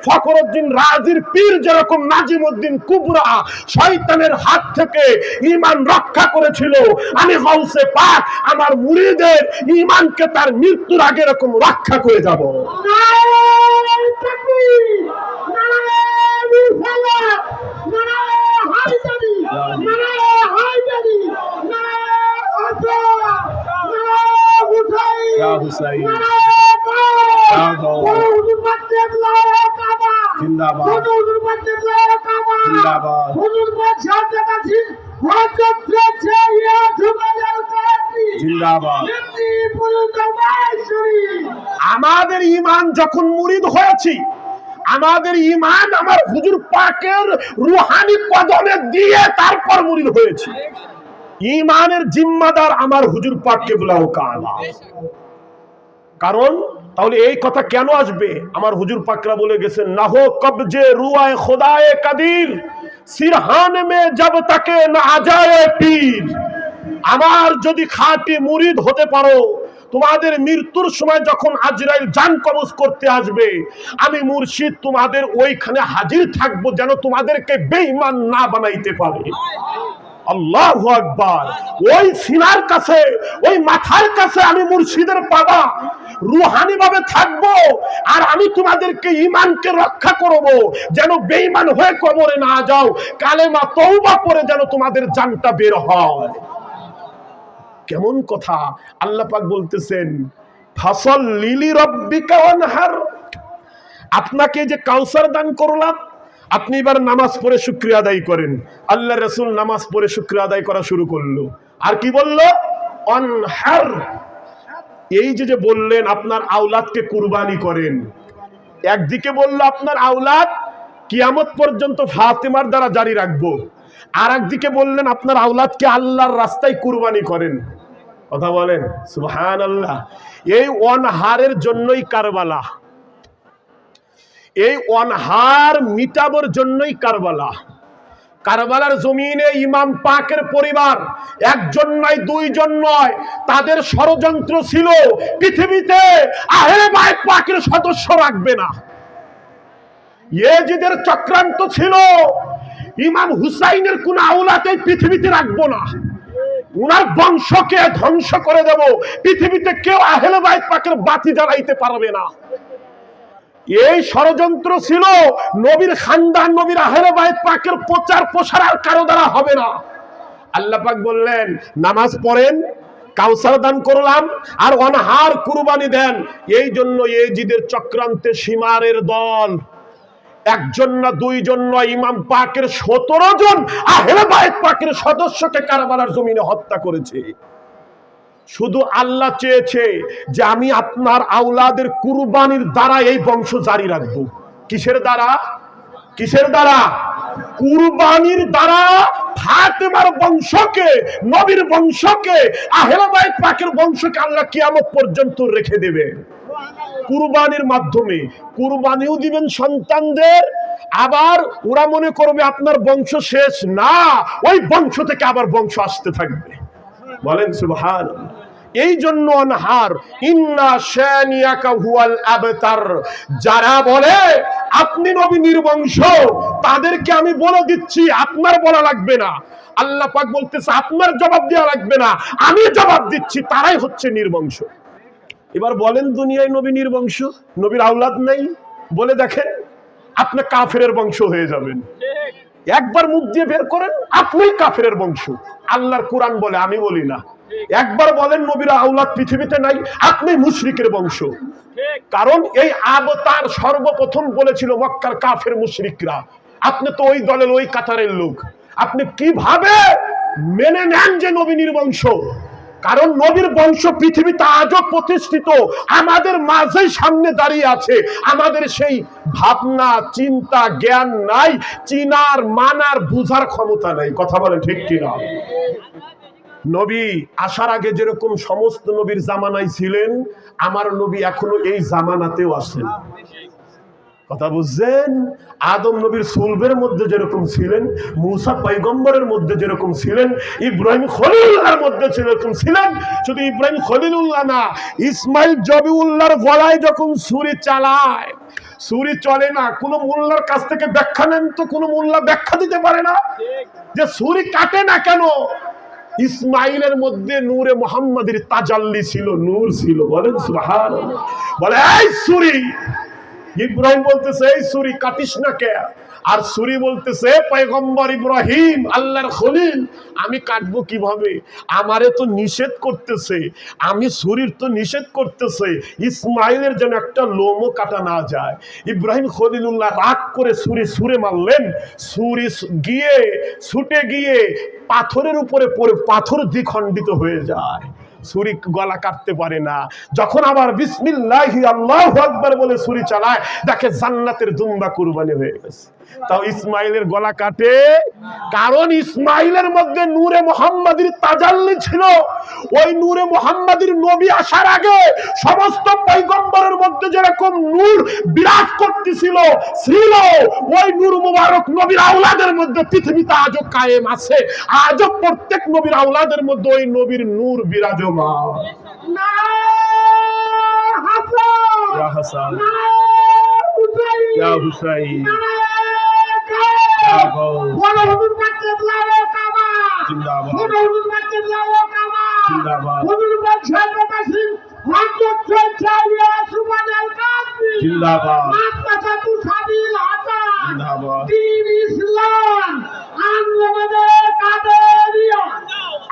ফখরুদ্দিন রাজির পীর যেরকম নাজিমউদ্দিন কুবরা শয়তানের হাত থেকে ঈমান রক্ষা করেছিল, আমি গাউসে পাক আমার মুরিদের ঈমানকে তার মৃত্যুর আগে এরকম রক্ষা করে যাব। আমাদের ঈমান যখন মুরিদ হয়েছি, আমাদের ঈমান আমার হুজুর পাকের রূহানি কদমে দিয়ে তারপর মুরিদ হয়েছি। ঈমানের জিম্মাদার আমার হুজুর পাক কিবলাউ কাবা। কারণ তাহলে এই কথা কেন আসবে? আমার হুজুর পাকরা বলে গেছেন, না হো কবজে রুয়ায়ে খোদায়ে কাদির, সিরহান মে জব তাকে না আজায়ে পীর। আমার যদি খাঁটি মুরিদ হতে পারো, তোমাদের মৃত্যুর সময় যখন আজরাইল জান কবজ করতে আসবে, আমি মুর্শিদ তোমাদের ওইখানে হাজির থাকবো, যেন তোমাদেরকে বেঈমান না বানাইতে পারে। আল্লাহু আকবার। ওই সিনার কাছে, ওই মাথার কাছে আমি মুর্শিদের পাবা রুহানি ভাবে থাকবো, আর আমি তোমাদেরকে ঈমানকে রক্ষা করব, যেন বেঈমান হয়ে কবরে না যাও, কালেমা তওবা পড়ে যেন তোমাদের জানটা বের হয়। কেমন কথা! আল্লাহ পাক বলতেছেন, ফাসাল্লি লিরাব্বিকা ওয়ানহার। আপনাকে যে কাউসার দান করলাম, আপনি এবার নামাজ পড়ে শুকরিয়া আদায় করেন। আল্লাহ রাসূল নামাজ পড়ে শুকরিয়া আদায় করা শুরু করলো। আর কি বলল? অনহার। এই যে বললেন আপনার আওলাদকে কুরবানি করেন, একদিকে বলল আপনার আওলাদ কিয়ামত পর্যন্ত ফাতেমার দ্বারা জারি রাখবো, আর একদিকে বললেন আপনার আওলাদকে আল্লাহর রাস্তায় কুরবানি করেন। কথা বলেন সুবহানাল্লাহ। এই অনহারের জন্যই কারবালা, এই অনহার মিটাবার জন্যই কারবালা। কারবালার জমিনে ইমাম পাকের পরিবার একজন নয়, দুইজন নয়, তাদের ষড়যন্ত্র ছিল পৃথিবীতে আহলে বাইত পাকের সদস্য রাখবে না। ইয়েজিদের চক্রান্ত ছিল ইমাম হুসাইনের কোন আওলাদ এই পৃথিবীতে রাখবো না। উনার বংশকে ধ্বংস করে দেব, পৃথিবীতে কেউ আহলে বাইত পাকের বাতি জ্বালাইতে পারবে না। এই ষড়যন্ত্র ছিল নবীর খানদান, নবীর আহলে বাইত পাকের প্রচার প্রসার আর কারো দ্বারা হবে না। আল্লাহ পাক বললেন নামাজ পড়েন, কাউসার দান করলাম, আর অনহার কুরবানি দেন। এই জন্য ইয়েজিদের চক্রান্তে সীমারের দল একজন না দুইজন নয়, ইমাম পাকের 17 জন আহলে বাইত পাকের সদস্যকে কারবালার জমিনে হত্যা করেছে। শুধু আল্লাহ চেয়েছে যে আমি আপনার আওলাদের কুরবানির দ্বারা এই বংশ জারি রাখবো। কিসের দ্বারা? কিসের দ্বারা? কুরবানির দ্বারা ফাতেমার বংশকে, নবীর বংশকে, আহলে বাইত পাকের বংশকে আল্লাহ কিয়ামত পর্যন্ত রেখে দেবে কুরবানির মাধ্যমে। কুরবানিও দিবেন সন্তানদের, আবার ওরা মনে করবে আপনার বংশ শেষ না, ওই বংশ থেকে আবার বংশ আসতে থাকবে। বলেন সুবহানাল্লাহ। এই জন্য অনহার ইন্না শানিয়াকা হুয়াল আবতার, যারা বলে আপনি নবী নির্বংশ, তাদেরকে আমি বলে দিচ্ছি আপনার বলা লাগবে না। আল্লাহ পাক বলতেছে আপনার জবাব দেওয়া লাগবে না, আমি জবাব দিচ্ছি, তারাই হচ্ছে নির্বংশ। এবার বলেন দুনিয়ায় নবী নির্বংশ, নবীর আওলাদ নাই, বলে দেখেন, আপনি কাফেরের বংশ হয়ে যাবেন। একবার মুখ দিয়ে বের করেন আপনি কাফেরের বংশ। আল্লাহর কোরআন বলে, আমি বলি না। একবার বলেন নবীর আওলাদ পৃথিবীতে নাই, আপনি মুশরিকের বংশ। কারণ এই আবতার সর্বপ্রথম বলেছিল মক্কার কাফের মুশরিকরা। আপনি তো ওই দলের, ওই কাতারের লোক, আপনি কিভাবে মেনে নেন যে নবী নির্বংশ? কারণ নবীর বংশ পৃথিবীতে আজও প্রতিষ্ঠিত, আমাদের মাঝেই সামনে দাঁড়িয়ে আছে। আমাদের সেই ভাবনা, চিন্তা, জ্ঞান নাই, চিনার, মানার, বুঝার ক্ষমতা নাই। কথা বলে ঠিক কিনা? নবী আসার আগে যেরকম সমস্ত নবীর জামানায় ছিলেন, আমার নবী এখনো এই জামানাতেও আছেন। কথা বুঝছেন? আদম নবীর সুলবের মধ্যে যেরকম ছিলেন, মুসা পয়গম্বরের মধ্যে যেরকম ছিলেন, ইব্রাহিম খলিলুল্লাহর মধ্যে যেরকম ছিলেন, শুধু ইব্রাহিম খলিলুল্লাহ না, ইসমাইল জবিউল্লাহর গলায় যখন ছুরি চালায়, ছুরি চলে না, কোন মোল্লার কাছ থেকে ব্যাখ্যা নেন তো, কোন মোল্লা ব্যাখ্যা দিতে পারে না যে ছুরি কাটে না কেন। ইসমাইলের মধ্যে নূরে মুহাম্মাদের তাজাল্লি ছিল, নূর ছিল। বলেন সুবহানাল্লাহ। বলে এই ছুরি, ইব্রাহিম বলতেছে এই ছুরি কাটিস না কে? আর ছুরি বলতেছে পয়গম্বর ইব্রাহিম আল্লাহর খলিল, আমি কাটবো কিভাবে? আমারে তো নিষেধ করতেছে, আমি ছুরির তো নিষেধ করতেছে, ইসমাইলের যেন একটা লোমও কাটা না যায়। ইব্রাহিম খলিলুল্লাহ রাগ করে ছুরি ছুঁড়ে মারলেন, ছুরি গিয়ে ছুটে গিয়ে পাথরের উপরে পড়ে পাথর দ্বিখণ্ডিত হয়ে যায়, ছুরি গলা কাটতে পারে না। যখন আবার বিসমিল্লাহি আল্লাহু আকবার বলে ছুরি চালায়, দেখে জান্নাতের দুম্বা কুরবানি হয়ে গেছে। তাও ইসমাইলের গলা কাটে, কারণ ইসমাইলের মধ্যে নূরে মুহাম্মাদির তাজাল্লি ছিল। ওই নূরে মুহাম্মাদির নবী আসার আগে সমস্ত পয়গম্বরের মধ্যে যেরকম নূর বিরাজ করতেছিল ছিল, ওই নূর মুবারক নবীর আওলাদের মধ্যে পৃথিবীতে আজও কায়েম আছে। আজও প্রত্যেক নবীর আওলাদের মধ্যে ওই নবীর নূর বিরাজমান। ইয়া হাসান, ইয়া হুসাইন,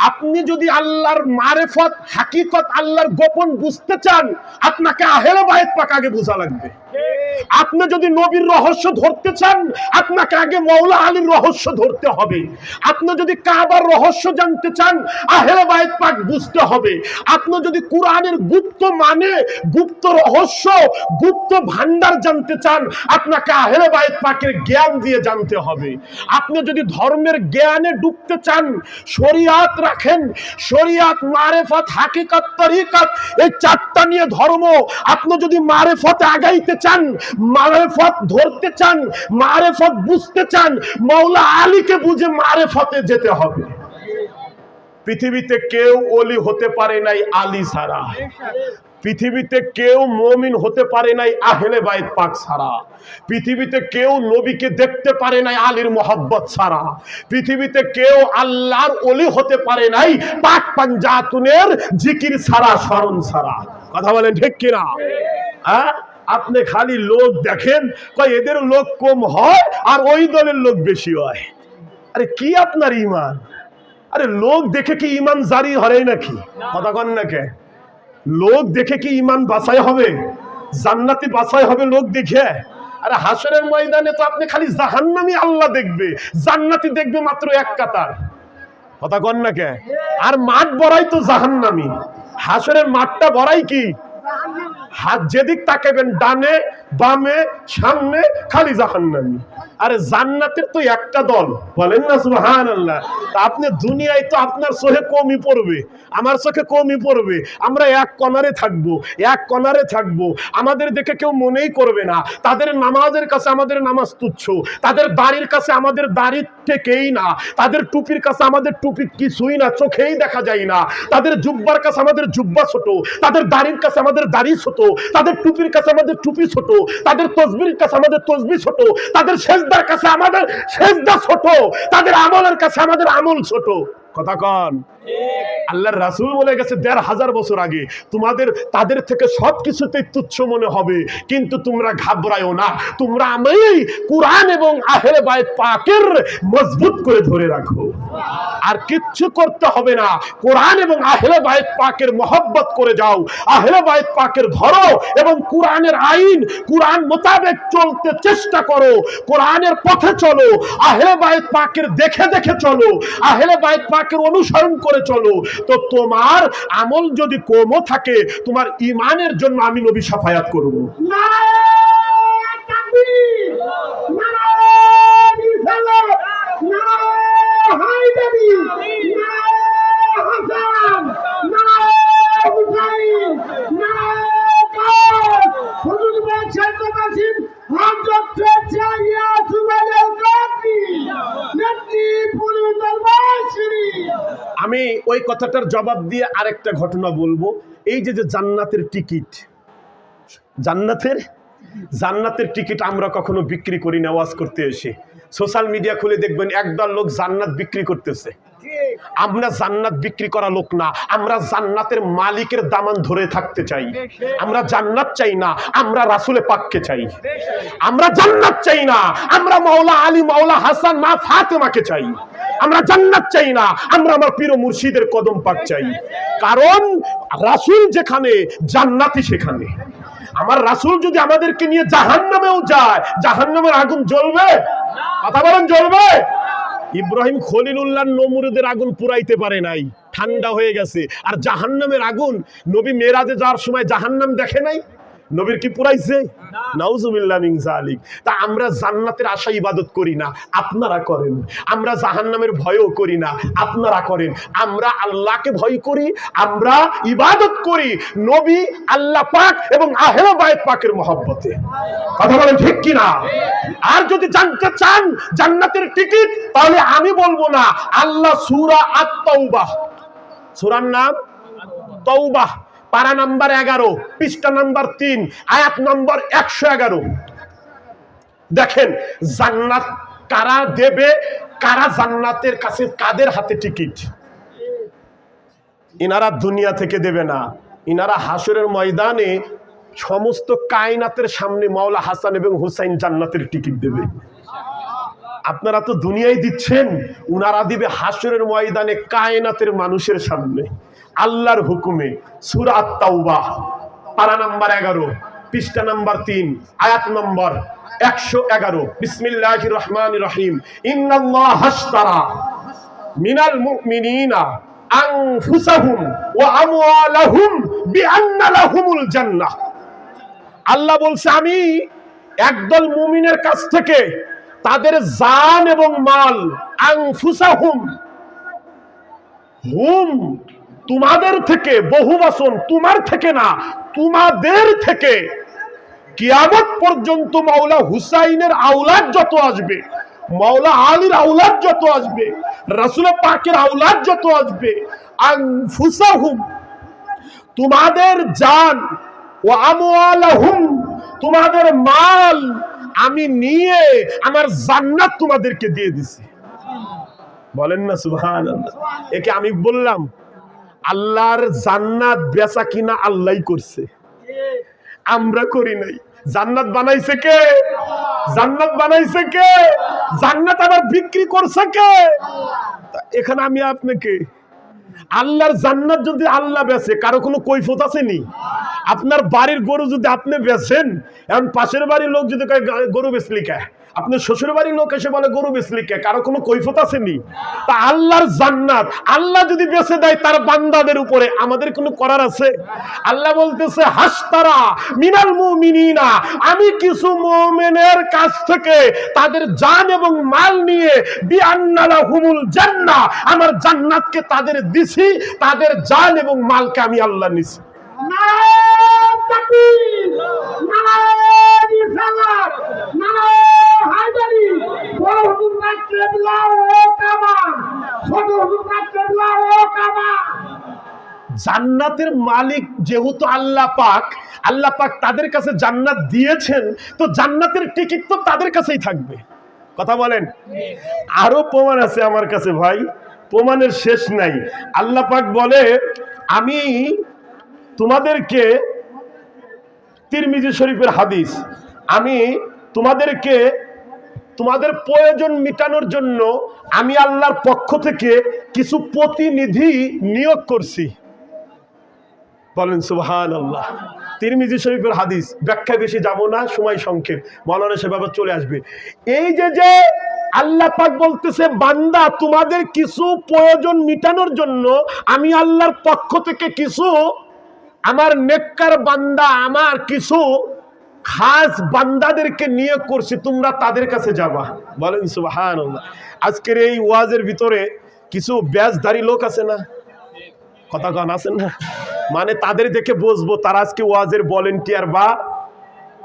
আপনি যদি আল্লাহর মারেফত, হাকিকত, আল্লাহর গোপন বুঝতে চান, আপনাকে আহলে বাইত পাক আগে বোঝা লাগবে। আপনি যদি নবীর রহস্য ধরতে চান, আপনাকে আগে মওলা আলীর রহস্য ধরতে হবে। আপনি যদি কাবার রহস্য জানতে চান, আহলে বাইত পাক বুঝতে হবে। আপনি যদি কোরআনের গুপ্ত মানে, গুপ্ত রহস্য, গুপ্ত ভান্ডার জানতে চান, আপনাকে আহলে বাইত পাকের জ্ঞান দিয়ে জানতে হবে। আপনি যদি ধর্মের জ্ঞানে ডুবতে চান, শরিয়াত রাখেন, শরিয়াত, মারেফত, হাকিকত, তরিকত, এই চারটা নিয়ে ধর্ম। আপনি যদি মারেফতে আগাইতে চান, মারেফত ধরতে চান, মারেফত বুঝতে চান, মওলা আলীকে বুঝে মারেফতে যেতে হবে। পৃথিবীতে কেউ ওলি হতে পারে নাই আলী ছাড়া। পৃথিবীতে কেউ মুমিন হতে পারে নাই আহলে বাইত পাক ছাড়া। পৃথিবীতে কেউ নবীকে দেখতে পারে নাই আলীর মোহাব্বত ছাড়া। পৃথিবীতে কেউ আল্লাহর ওলি হতে পারে নাই পাক পাঞ্জাতুনের জিকির ছাড়া, স্মরণ ছাড়া। কথা বলেন ঠিক কিনা? হ্যাঁ, আপনি খালি লোক দেখেন, কয় এদের লোক কম হয় আর ওই দলের লোক বেশি হয়। আরে কি আপনার ইমান? আরে লোক দেখে কি ইমান জারি হয় নাকি? কথা কন না কে? লোক দেখে কি ইমান বাছাই হবে? জান্নাতি বাছাই হবে লোক দেখে? আরে হাসরের ময়দানে তো আপনি খালি জাহান্নামী আল্লাহ দেখবে, জান্নাতি দেখবে মাত্র এক কাতার। কথা কন না কে? আর মাঠ ভরাই তো জাহান্নামী। হাসরের মাঠটা ভরাই কি? হাত যেদিক তাকাবেন, ডানে বামে সামনে খালি জাহান্নামী। আরে জান্নাতের তো একটা দল, বলেন না সুবহানাল্লাহ। আপনি দুনিয়ায় তো আপনার চোখে কমই পড়বে, আমার চোখে কমই পড়বে। আমরা এক কর্নারে থাকবো, এক কর্নারে থাকবো। আমাদের দেখে কেউ মনেই করবে না। তাদের নামাজের কাছে আমাদের নামাজ তুচ্ছ, তাদের দাড়ির কাছে আমাদের দাড়ি থেকেই না, তাদের টুপির কাছে আমাদের টুপি কিছুই না, চোখেই দেখা যায় না। তাদের জুব্বার কাছে আমাদের জুব্বা ছোট, তাদের দাড়ির কাছে আমাদের দাড়ি ছোট, তাদের টুপির কাছে আমাদের টুপি ছোট, তাদের তসবির কাছে আমাদের তসবি ছোট, তাদের সেজদার কাছে আমাদের সেজদা ছোট, তাদের আমলের কাছে আমাদের আমল ছোট। কথা কন? আল্লাহর রাসূল বলে গেছে ১৫০০ বছর আগে, তোমাদের তাদের থেকে সবকিছুতেই তুচ্ছ মনে হবে, কিন্তু তোমরা ঘাবড়ায়ও না। তোমরা আমি কুরআন এবং আহলে বাইত পাকের মজবুত করে ধরে রাখো, আর কিচ্ছু করতে হবে না। কোরআন এবং আহলে বাইত পাকের মহব্বত করে যাও, আহলে বাইত পাকের ধরো এবং কোরআনের আইন, কোরআন মোতাবেক চলতে চেষ্টা করো, কোরআনের পথে চলো, আহলে বাইত পাকের দেখে দেখে চলো, আহলে বাইত পাকের অনুসরণ করে চলো। তো তোমার আমল যদি কমও থাকে, তোমার ঈমানের জন্য আমি নবী শাফায়াত করব। নারায়ে তাকবীর, নারায়ে রিসালাত, নারায়ে হায়দারি, নারায়ে হাসান, নারায়ে হুসাইন, নারায়ে কাদ। হুজুর বলছেন তো কাসিম হযরত চাইয়া সুবহানাল কাদি নবী পুরো দরবার শরীফ। আমি ওই কথাটার জবাব দিয়ে আরেকটা ঘটনা বলবো। এই যে যে জান্নাতের টিকিট, জান্নাতের টিকিট আমরা কখনো বিক্রি করি না। ওয়াজ করতে এসে সোশ্যাল মিডিয়া খুলে দেখবেন একদল লোক জান্নাত বিক্রি করতেছে। আমরা জান্নাত বিক্রি করা লোক না, আমরা জান্নাতের মালিকের দামান ধরে থাকতে চাই। আমরা জান্নাত চাই না, আমরা রাসূলে পাককে চাই। আমরা জান্নাত চাই না, আমরা মাওলা আলী, মাওলা হাসান, মা ফাতেমাকে চাই। আমরা জান্নাত চাই না, আমরা আমার পীর মুর্শিদের কদম পাক চাই। কারণ রাসূল যেখানে, জান্নাতই সেখানে। আমার রাসূল যদি আমাদেরকে নিয়ে জাহান্নামেও যায়, জাহান্নামের আগুন জ্বলবে? কথা বলেন, জ্বলবে? ইব্রাহিম খলিলুল্লাহ নমরুদের আগুন পুরাইতে পারে নাই, ঠান্ডা হয়ে গেছে। আর জাহান্নামের আগুন, নবী মেরাজে যাওয়ার সময় জাহান্নাম দেখে নাই, নবীর কি পুরাইছে? নাউজুবিল্লাহ মিন যালিক। তা আমরা জান্নাতের আশা ইবাদত করি না, আপনারা করেন। আমরা জাহান্নামের ভয়ও করি না, আপনারা করেন। আমরা আল্লাহকে ভয় করি, আমরা ইবাদত করি নবী, আল্লাহ পাক এবং আহলে বাইত পাকের মহব্বতে। কথা বলেন ঠিক কিনা? আর যদি জানতে চান জান্নাতের টিকিট, তাহলে আমি বলবো না, আল্লাহ সূরা আত-তাওবাহ, সূরার নাম তাওবাহ, পারা নাম্বার 11, পৃষ্ঠা নাম্বার 3, আয়াত নাম্বার 111। দেখেন জান্নাত কারা দেবে, কারা জান্নাতের কাছে, কাদের হাতে টিকিট। ইনারা দুনিয়া থেকে দেবে না, ইনারা হাসরের ময়দানে সমস্ত কায়নাতের সামনে মাওলা হাসান এবং হুসাইন জান্নাতের টিকিট দেবে। আপনারা তো দুনিয়ায় দিচ্ছেন, উনারা দিবে হাসরের ময়দানে কায়নাতের মানুষের সামনে আল্লাহর হুকুমে। সূরা আত-তাওবাহ, পারা নাম্বার 11, পৃষ্ঠা নাম্বার 3, আয়াত নাম্বার 111। বিসমিল্লাহির রহমানির রহিম। ইন্নাল্লাহা আশতারা মিনাল মুমিনিনা আনফুসাহুম ওয়া আমওয়ালাহুম বিআন্না লাহুমুল জান্নাহ। আল্লাহ বলছে, আমি একদল মুমিনের কাছ থেকে তাদের জান এবং মাল, আনফুসাহুম, হুম তোমাদের থেকে, বহুবচন, তোমার থেকে না, তোমাদের থেকে কিয়ামত পর্যন্ত মাওলা হুসাইনের আওলাদ যত আসবে, মাওলা আলীর আওলাদ যত আসবে, রাসূল পাকের আওলাদ যত আসবে, আনফুসাহুম, তোমাদের জান ও আমওয়ালাহুম, তোমাদের মাল আমি নিয়ে আমার জান্নাত তোমাদেরকে দিয়ে দিছি। বলেন না সুবহানাল্লাহ। একে আমি বললাম, আল্লাহর জান্নাত বেচা কিনা আল্লাহই করছে, আমরা করি নাই। জান্নাত বানাইছে কে? জান্নাত বানাইছে কে? জান্নাত আবার বিক্রি করছে কে? এখানে আমি আপনাকে, আল্লাহর জান্নাত যদি আল্লাহ বেচে, কারো কোনো কৈফত আছে নি? আপনার বাড়ির গরু যদি আপনি বেচেন, এখন পাশের বাড়ির লোক যদি কয় গরু বেচলি কে, আপনার শ্বশুর বাড়ির লোক এসে বলে গরু বেচলি কে, কারো কোনো কৈফত আছে নি? তা আল্লাহর জান্নাত আল্লাহ যদি বেচে দেয় তার বান্দাদের উপরে, আমাদের কোনো করার আছে? আল্লাহ বলতেছে হাসতারা মিনাল মুমিনিনা, আমি কিছু মুমিনের কাছ থেকে তাদের জান এবং মাল নিয়ে বিআন্না লাহুমুল জান্নাহ, আমার জান্নাতকে তাদের দিছি, তাদের জান এবং মালকে আমি আল্লাহ নিছি। নারায়ণ তাকবীর, নারায়ণ রিসালাত, নারায়ণ হায়দারি, বড় হুজুর রাখলেল্লাহ ও কাবা, ছোট হুজুর রাখলেল্লাহ ও কাবা। জান্নাতের মালিক যেহেতু আল্লাহ পাক, আল্লাহ পাক তাদের কাছে জান্নাত দিয়েছেন, তো জান্নাতের টিকিট তো তাদের কাছেই থাকবে। কথা বলেন। আরো প্রমাণ আছে আমার কাছে ভাই, প্রমাণের শেষ নাই। আল্লাহ পাক বলে, আমি তোমাদেরকে, তিরমিজি শরীফের হাদিস, আমি তোমাদেরকে তোমাদের প্রয়োজন মিটানোর জন্য আমি আল্লাহর পক্ষ থেকে কিছু প্রতিনিধি নিয়োগ করছি। বলেন সুবহানাল্লাহ। তিরমিজি শরীফের হাদিস, ব্যাখ্যা বেশি যাব না, সময় সংক্ষেপ, মাওলানা সেভাবে চলে আসবে। এই যে আল্লাহ পাক বলতেছে, বান্দা তোমাদের কিছু প্রয়োজন মিটানোর জন্য আমি আল্লাহর পক্ষ থেকে কিছু আমার নেককার বান্দা, আমার কিছু খাস বান্দাদেরকে নিয়োগ করছি, তোমরা তাদের কাছে যাবা। বলেন সুবহানাল্লাহ। আজকের এই ওয়াজের ভিতরে কিছু ব্যাজধারী লোক আছে না, কথা গান আছেন না, মানে তাদের দেখে বুঝবো তারা আজকে ওয়াজের ভলেন্টিয়ার বা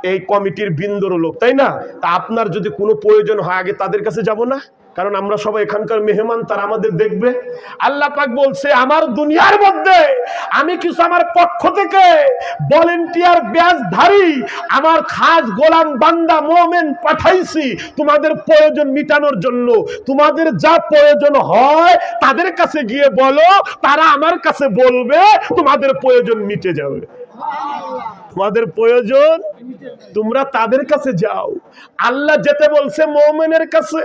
এই কমিটির বিন্দুর লোক, তাই না? তা আপনার যদি কোনো প্রয়োজন হয় আগে তাদের কাছে যাব না? কারণ আমরা সবাই এখানকার মেহমান, তারা আমাদের দেখবে। আল্লাহ পাক বলছে, আমার দুনিয়ার মধ্যে আমি কিছু আমার পক্ষ থেকে ভলেন্টিয়ার ব্যাজধারী আমার খাস গোলাম বান্দা মুমিন পাঠাইছি তোমাদের প্রয়োজন মিটানোর জন্য। তোমাদের যা প্রয়োজন হয় তাদের কাছে গিয়ে বলো, তারা আমার কাছে বলবে, তোমাদের প্রয়োজন মিটে যাবে। তোমাদের প্রয়োজন, তোমরা তাদের কাছে যাও। আল্লাহ যেতে বলছে মুমিনের কাছে,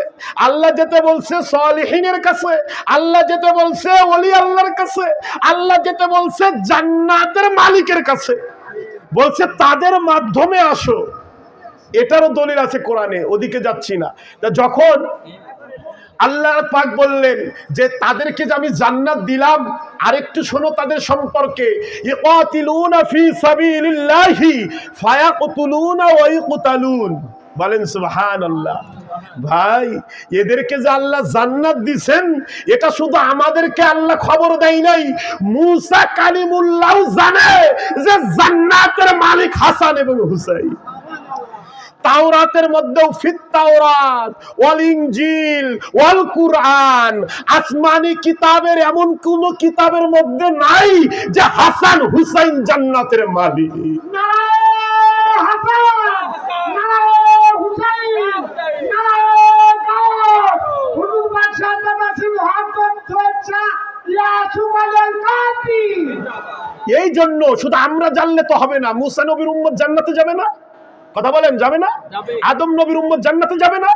আল্লাহ যেতে বলছে সালিহিনের কাছে, আল্লাহ যেতে বলছে ওলি আল্লাহর কাছে, আল্লাহ যেতে বলছে জান্নাতের মালিকের কাছে, বলছে তাদের মাধ্যমে আসো। এটারও দলিল আছে কোরআনে, ওদিকে যাচ্ছি না। যখন আল্লাহ পাক বললেন যে তাদেরকে যে আমি জান্নাত দিলাম, আরেকটু শোনো তাদের সম্পর্কে। ইকাতিলুনা ফি সাবিলিল্লাহি ফায়াকতুলুনা ওয়া ইকতালুন। বলেন সুবহানাল্লাহ। ভাই, এদেরকে যে আল্লাহ জান্নাত দিবেন, এটা শুধু আমাদেরকে আল্লাহ খবর দেয় নাই, মুসা কালিমুল্লাহ জানে যে জান্নাতের মালিক হাসান এবং হুসাইন। তাওরাতের মধ্যেও ফিত তাওরাত ওয়াল ইনজিল ওয়াল কুরআন, আসমানি কিতাবের এমন কোন কিতাবের মধ্যে নাই যে হাসান হুসাইন জান্নাতের মালিক। নারায়ণ হাসান, নারায়ণ হুসাইন, নারায়ণ দাউদ, হুজুর বাদশাহ নাসির মোহাম্মদ সোচ্চা ইয়াসুফ আল কাদি। এই জন্য শুধু আমরা জানলে তো হবে না, মুসা নবীর উম্মত জান্নাতে যাবে না? কথা বলেন, যাবে না? আদম নবীর উম্মত জান্নাতে যাবে না?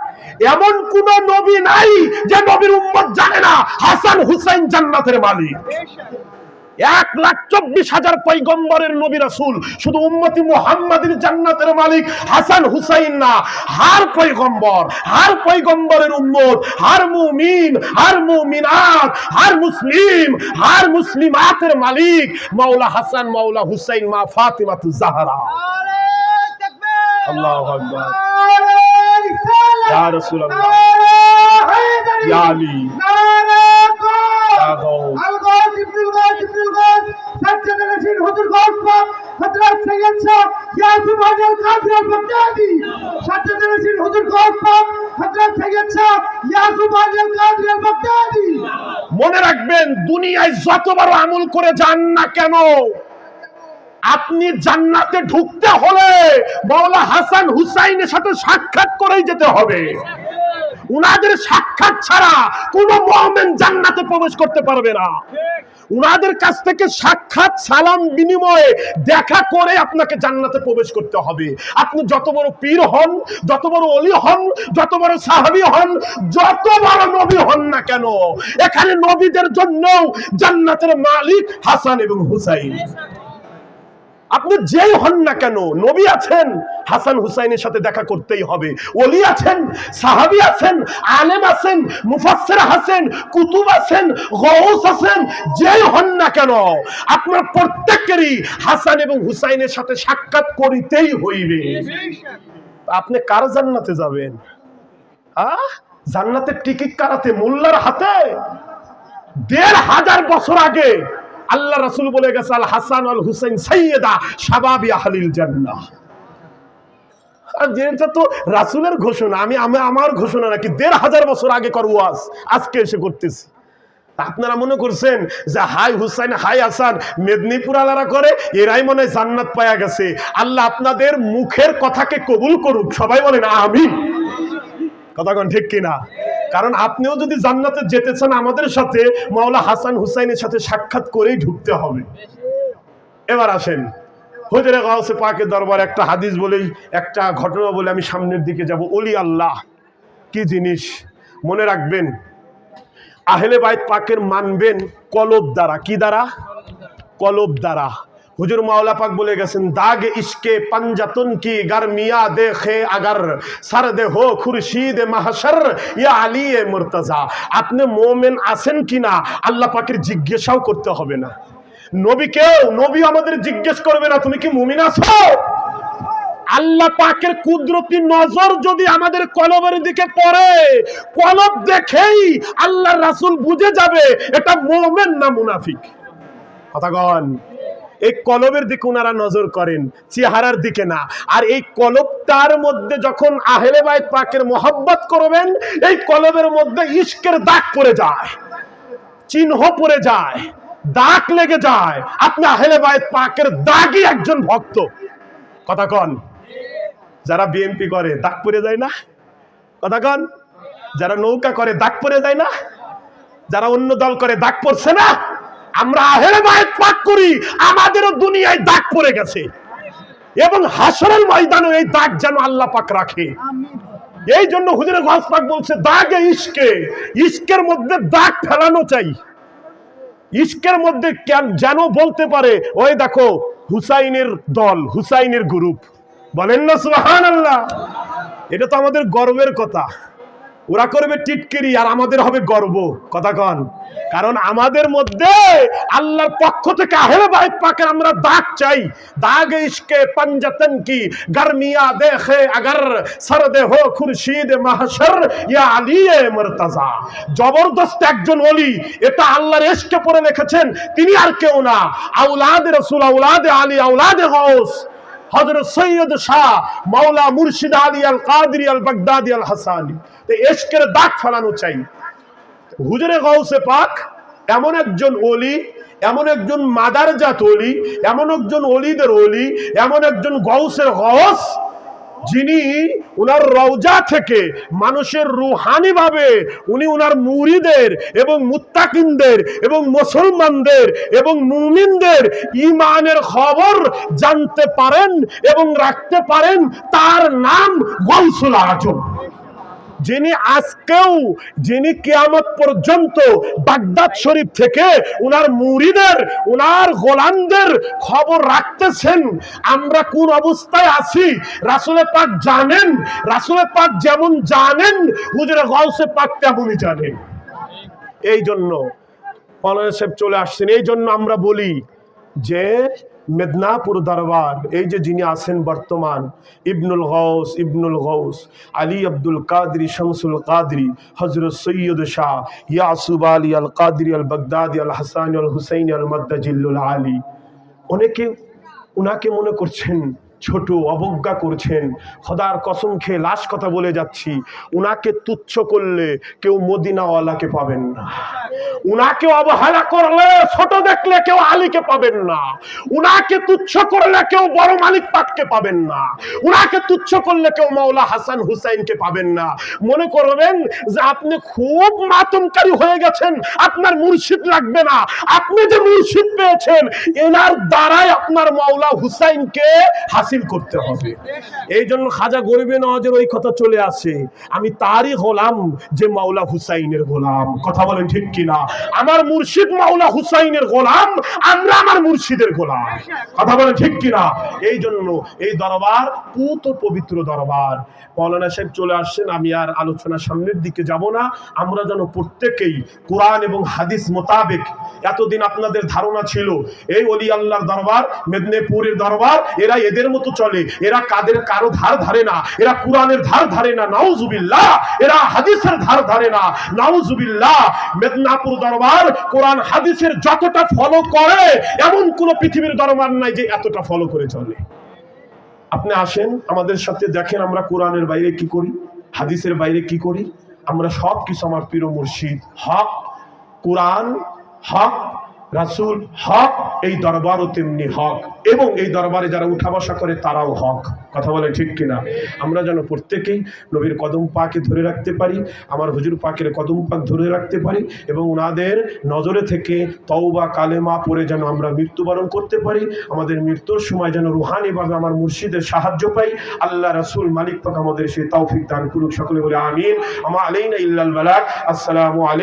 এমন কোন নবী নাই যে নবীর উম্মত জানে না হাসান হুসাইন জান্নাতের মালিক। 1,24,000 পয়গম্বরের নবী রাসূল, শুধু উম্মতি মুহাম্মাদের জান্নাতের মালিক হাসান হুসাইন না, হার পয়গম্বর, হার পয়গম্বরের উম্মত, হার মুমিন, হার মুমিনাত, হার মুসলিম, হার মুসলিমাতের মালিক মাওলা হাসান, মাওলা হুসাইন, মা ফাতিমাতুজ জাহরা। আল্লাহু আকবার। ইয়া রাসূলুল্লাহ, ইয়া আলী, ইয়া গাউস, মনে রাখবেন, দুনিয়ায় যত বড় আমল করে যান না কেন, আপনি জান্নাতে ঢুকতে হলে মাওলা হাসান হুসাইনের সাথে সাক্ষাৎ করেই যেতে হবে। উনাদের সাক্ষাৎ ছাড়া কোন মুমিন জান্নাতে প্রবেশ করতে পারবে না। উনাদের কাছ থেকে সাক্ষাৎ সালাম বিনিময়ে দেখা করে আপনাকে জান্নাতে প্রবেশ করতে হবে। আপনি যত বড় পীর হন, যত বড় ওলি হন, যত বড় সাহাবী হন, যত বড় নবী হন না কেন, এখানে নবীদের জন্য জান্নাতের মালিক হাসান এবং হুসাইন। আপনি যেই হন না কেন, নবী আছেন, হাসান হুসাইনের সাথে দেখা করতেই হবে। ওলি আছেন, সাহাবী আছেন, আলেম আছেন, মুফাসসির আছেন, কুতুব আছেন, গাউস আছেন, যেই হন না কেন আপনার প্রত্যেকেরই হাসান এবং হুসাইনের সাথে সাক্ষাৎ করিতেই হইবে। আপনি কার জান্নাতে যাবেন? জান্নাতের টিকিট কাটাতে মোল্লার হাতে? ১৫০০ বছর আগে আল্লাহ রাসূল বলে গেছে, আল হাসান আল হুসাইন সাইয়্যিদা শাবাবি আহলিল জান্নাহ। আর যেটা তো রাসূলের ঘোষণা, আমি আমার ঘোষণা নাকি ১৫০০ বছর আগে করওয়াজ আজকে এসে করতেছি। আপনারা মনে করছেন যে হাই হুসাইন হাই হাসান মেদিনীপুর আলারা করে এরাই মনে হয় জান্নাত পায়া গেছে। আল্লাহ আপনাদের মুখের কথাকে কবুল করুক, সবাই বলেন আমিন। কথা কোন ঠিক কিনা? কারণ আপনিও যদি জান্নাতে যেতে চান আমাদের সাথে মাওলা হাসান হুসাইনের সাথে সাক্ষাৎ করেই ঢুকতে হবে। এবার আসেন হুজুরে গাউসে পাকের দরবারে একটা হাদিস বলেই, একটা ঘটনা বলে আমি সামনের দিকে যাব। ওলি আল্লাহ কি জিনিস মনে রাখবেন, আহলে বাইত পাকের মানবেন কলব দ্বারা। কি দ্বারা? কলব দ্বারা। হুজুর মাওলা পাক বলে গেছেন, দাগ ইশকে পাঞ্জাতুন কি গরমিয়া দেখে আগার সরদে হো খুরশিদ মাহশর ইয়া আলী এ মুর্তজা। আপনি মুমিন আছেন কিনা আল্লাহ পাকের জিজ্ঞাসাও করতে হবে না। নবী আমাদের জিজ্ঞেস করবে না তুমি কি মুমিন আছো। আল্লাহ পাকের কুদরতি নজর যদি আমাদের কলবের দিকে পড়ে, কলব দেখেই আল্লাহর রাসূল বুঝে যাবে এটা মুমিন না মুনাফিক। কথা কন। এই কলবের দিকে ওনারা নজর করেন, চেহারার দিকে না। আর এই কলবটার মধ্যে যখন আহলে বাইত পাকের মহব্বত করবেন, এই কলবের মধ্যে ইশকের দাগ পড়ে যায়, চিহ্ন পড়ে যায়, দাগ লেগে যায়। আপনি আহলে বাইত পাকের দাগই একজন ভক্ত। কথা কন। যারা বিএনপি করে দাগ পড়ে যায় না? কথা কন। যারা নৌকা করে দাগ পড়ে যায় না? যারা অন্য দল করে দাগ পড়ছে না? আমরা আহলে বাইত পাক করি, আমাদেরও দুনিয়ায় দাগ পড়ে গেছে এবং হাসরের ময়দানে এই দাগ যেন আল্লাহ পাক রাখে। এই জন্য হুজুরে গাউস পাক বলছে দাগে ইশকে, ইশকের মধ্যে দাগ ফেলানো চাই। ইশকের মধ্যে যেন বলতে পারে ওই দেখো হুসাইনের দল, হুসাইনের গ্রুপ। বলেন না সুবহানাল্লাহ। এটা তো আমাদের গর্বের কথা। ওরা করবে টিটকিরি আর আমাদের হবে গর্ব। কথা কন। কারণ আমাদের মধ্যে আল্লাহর পক্ষ থেকে আহলে বাইত পাকের আমরা দাগ চাই। দাগ ইশকে পাঞ্জাতন কি গরমিয়া দেখে আগার সরদে হো খুরশিদ মাহশর ইয়া আলী এ মুর্তজা। জবরদস্ত একজন ওলি, এটা আল্লাহর ইশকে পড়ে লিখেছেন, তিনি আর কেউ না, আওলাদে রাসূল, আওলাদে আলী, আওলাদে গাউস হযরত সৈয়দ শাহ মাওলা মুর্শিদ আলী আল কাদরি আল বাগদাদি আল হাসানি। ইশকের দাগ ফেলানো চাই। হুজুরে গাউসে পাক এমন একজন ওলি, এমন একজন মাদারজাত ওলি, এমন একজন ওলিদের ওলি, এমন একজন গাউসের গাউস, যিনি উনার রওজা থেকে মানুষের রুহানি ভাবে উনি উনার মুরিদের এবং মুত্তাকিনদের এবং মুসলমানদের এবং মুমিনদের ঈমানের খবর জানতে পারেন এবং রাখতে পারেন। তার নাম গাউসুল আজম। যিনি কিয়ামত পর্যন্ত বাগদাদ শরীফ থেকে উনার মুরিদের, উনার গোলামদের খবর রাখতেছেন। আমরা কোন অবস্থায় আছি রাসূল পাক জানেন। রাসূল পাক যেমন জানেন, হুজুরে গাউসে পাক তেমনই জানেন। এই জন্য মাওলানা সাহেব চলে আসছেন। এই জন্য আমরা বলি যে মেদিনীপুর দরবার, এই যে যিনি আছেন বর্তমান, ইবনুল গাউস আলী আব্দুল কাদরি শামসুল কাদরি হযরত সৈয়দ শাহ ইয়াসুব আলী আল কাদরি আল বাগদাদি আল হাসানি আল হুসাইনি আল মাদ্দাজিল্লুল আলী। অনেকে উনাকে মনে করছেন ছোট অবজ্ঞা করছেন। খোদার কসম খেয়ে লাশ কথা বলে যাচ্ছি, উনাকে তুচ্ছ করলে কেউ মদিনাওয়ালাকে পাবেন না, উনাকে অবহেলা করলে ছোট দেখলে কেউ আলীকে পাবেন না, উনাকে তুচ্ছ করলে কেউ বড় মালিক পাককে পাবেন না, উনাকে তুচ্ছ করলে কেউ মাওলা হাসান হুসাইনকে পাবেন না। মনে করবেন যে আপনি খুব মাতমকারী হয়ে গেছেন, আপনার মুর্শিদ লাগবে না। আপনি যে মুর্শিদ পেয়েছেন এনার দ্বারাই আপনার মাওলা হুসাইনকে হাসিল করতে হবে। এই জন্য খাজা গরিবে নওয়াজের ওই কথা চলে আসে, আমি তারই গোলাম যে মাওলা হুসাইনের গোলাম। কথা বলেন ঠিক কিনা? আমার মুর্শিদ মাওলা হুসাইনের গোলাম, আমরা আমার মুর্শিদের গোলাম। কথা বলেন ঠিক কিনা? এই জন্য এই দরবার পুত পবিত্র দরবার। মৌলানা সাহেব চলে আসছেন, আমি আর আলোচনা সামনের দিকে যাব না। আমরা যেন প্রত্যেকেই কোরআন এবং হাদিস মোতাবেক, এতদিন আপনাদের ধারণা ছিল এই ওলি আল্লাহর দরবার, মেদিনীপুরের দরবার, এরা এদের মতো চলে, এরা কারো ধার ধারে না, এরা কোরআনের ধার ধারে না, নাউজুবিল্লাহ, এরা হাদিসের ধার ধারে না, নাউজুবিল্লাহ। মেদিনীপুর দরবার কোরআন হাদিসের যতটা ফলো করে এমন কোন পৃথিবীর দরবার নাই যে এতটা ফলো করে চলে। আপনি আসেন আমাদের সাথে, দেখেন আমরা কোরআনের বাইরে কি করি, হাদিসের বাইরে কি করি। আমরা সব কিছু আমার প্রিয় মুর্শিদ হক, কোরআন হক, রাসূল হক, এই দরবারও তেমনি হক, এবং এই দরবারে যারা উঠা বসা করে তারাও হক। কথা বলে ঠিক কিনা? আমরা যেন প্রত্যেকেই নবীর কদম পাকে ধরে রাখতে পারি, আমার হুজুর পাকের কদম পাক ধরে রাখতে পারি, এবং ওনাদের নজরে থেকে তওবা কালেমা পড়ে যেন আমরা মৃত্যুবরণ করতে পারি। আমাদের মৃত্যুর সময় যেন রুহানিভাবে আমার মুর্শিদের সাহায্য পাই। আল্লাহ রাসূল মালিক পাক আমাদের সেই তৌফিক দান করুক। সকলে বলে আমিন। আমা আলাইনা ইল্লাল বালাগ। আসসালামু আলাইকুম।